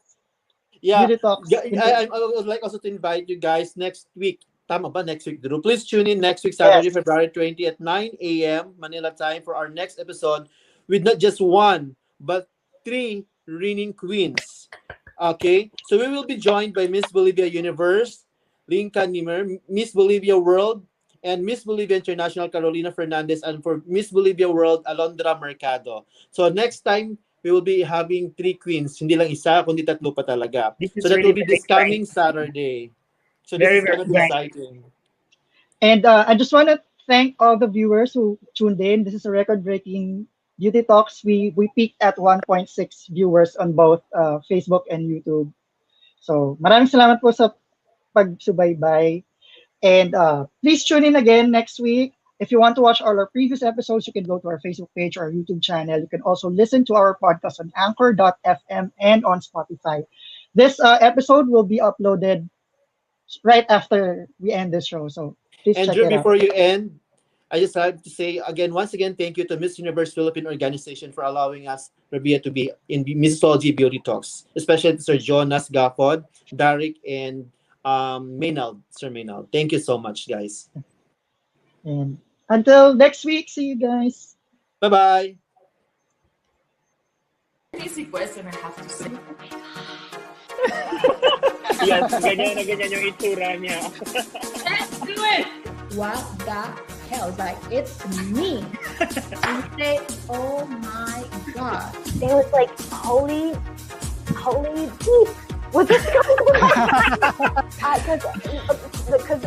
Speaker 8: Yeah.
Speaker 5: Beauty Talks.
Speaker 8: I would like also to invite you guys next week. Tama ba? Next week, Drew. Please tune in next week, Saturday,
Speaker 5: Yes.
Speaker 8: February 20 at 9 a.m. Manila time for our next episode with not just one, but 3 reigning queens. Okay? So we will be joined by Miss Bolivia Universe, Lincoln Nimmer, Miss Bolivia World, and Miss Bolivia International Carolina Fernandez, and for Miss Bolivia World, Alondra Mercado. So next time, we will be having 3 queens. Hindi lang isa, kundi 3 pa talaga.
Speaker 1: This is
Speaker 8: So that will
Speaker 1: really
Speaker 8: be this
Speaker 1: very
Speaker 8: coming Saturday. So
Speaker 1: Very,
Speaker 8: this is going to be
Speaker 1: very
Speaker 8: exciting.
Speaker 5: And I just want to thank all the viewers who tuned in. This is a record-breaking Beauty Talks. We peaked at 1.6 viewers on both Facebook and YouTube. So maraming salamat po sa pagsubaybay. And please tune in again next week. If you want to watch all our previous episodes, you can go to our Facebook page or our YouTube channel. You can also listen to our podcast on Anchor.fm and on Spotify. This episode will be uploaded right after we end this show. So please
Speaker 8: And
Speaker 5: check
Speaker 8: Drew,
Speaker 5: it out.
Speaker 8: before you end, I just have to say once again, thank you to Miss Universe Philippine Organization for allowing us, Rabiya, to be in Missology Beauty Talks, especially to Sir Jonas Gafod, Derek, and Maynard, Sir Maynard. Thank you so much, guys.
Speaker 5: And until next week, see you guys.
Speaker 8: Bye-bye.
Speaker 11: Easy question I have to say.
Speaker 10: Yes, ganyan yung itsura niya.
Speaker 11: Let's do it!
Speaker 3: What the hell? Like, it's me. And you say, oh my God.
Speaker 4: They was like, holy beep. was this because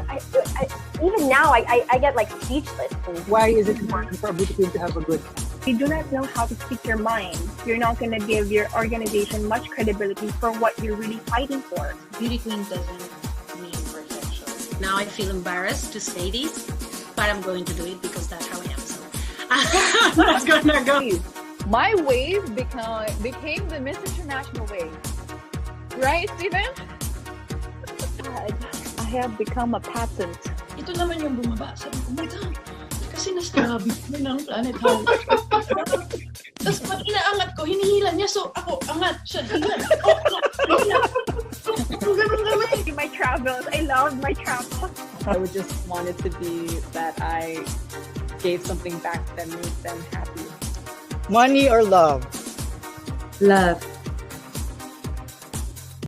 Speaker 4: even now I get like speechless.
Speaker 5: Why is it important for a beauty queen to have a good?
Speaker 6: If you do not know how to speak your mind, you're not going to give your organization much credibility for what you're really fighting for.
Speaker 2: Beauty queen doesn't mean perfection. Now I feel embarrassed to say this, but I'm going to do it because that's how I am. So I'm not gonna go.
Speaker 7: My wave became the Miss International wave. Right, Steven?
Speaker 6: I have become a patent.
Speaker 2: Ito naman yung bumaba. Sabi ko, oh my God, kasi nastrabi ko ng planet halit. Tapos pag inaangat ko, hinihila niya. So ako, angat siya. Hila. Oh, angat.
Speaker 6: My travels. I love my travels.
Speaker 12: I would just want it to be that I gave something back that made them happy.
Speaker 5: Money or love?
Speaker 3: Love.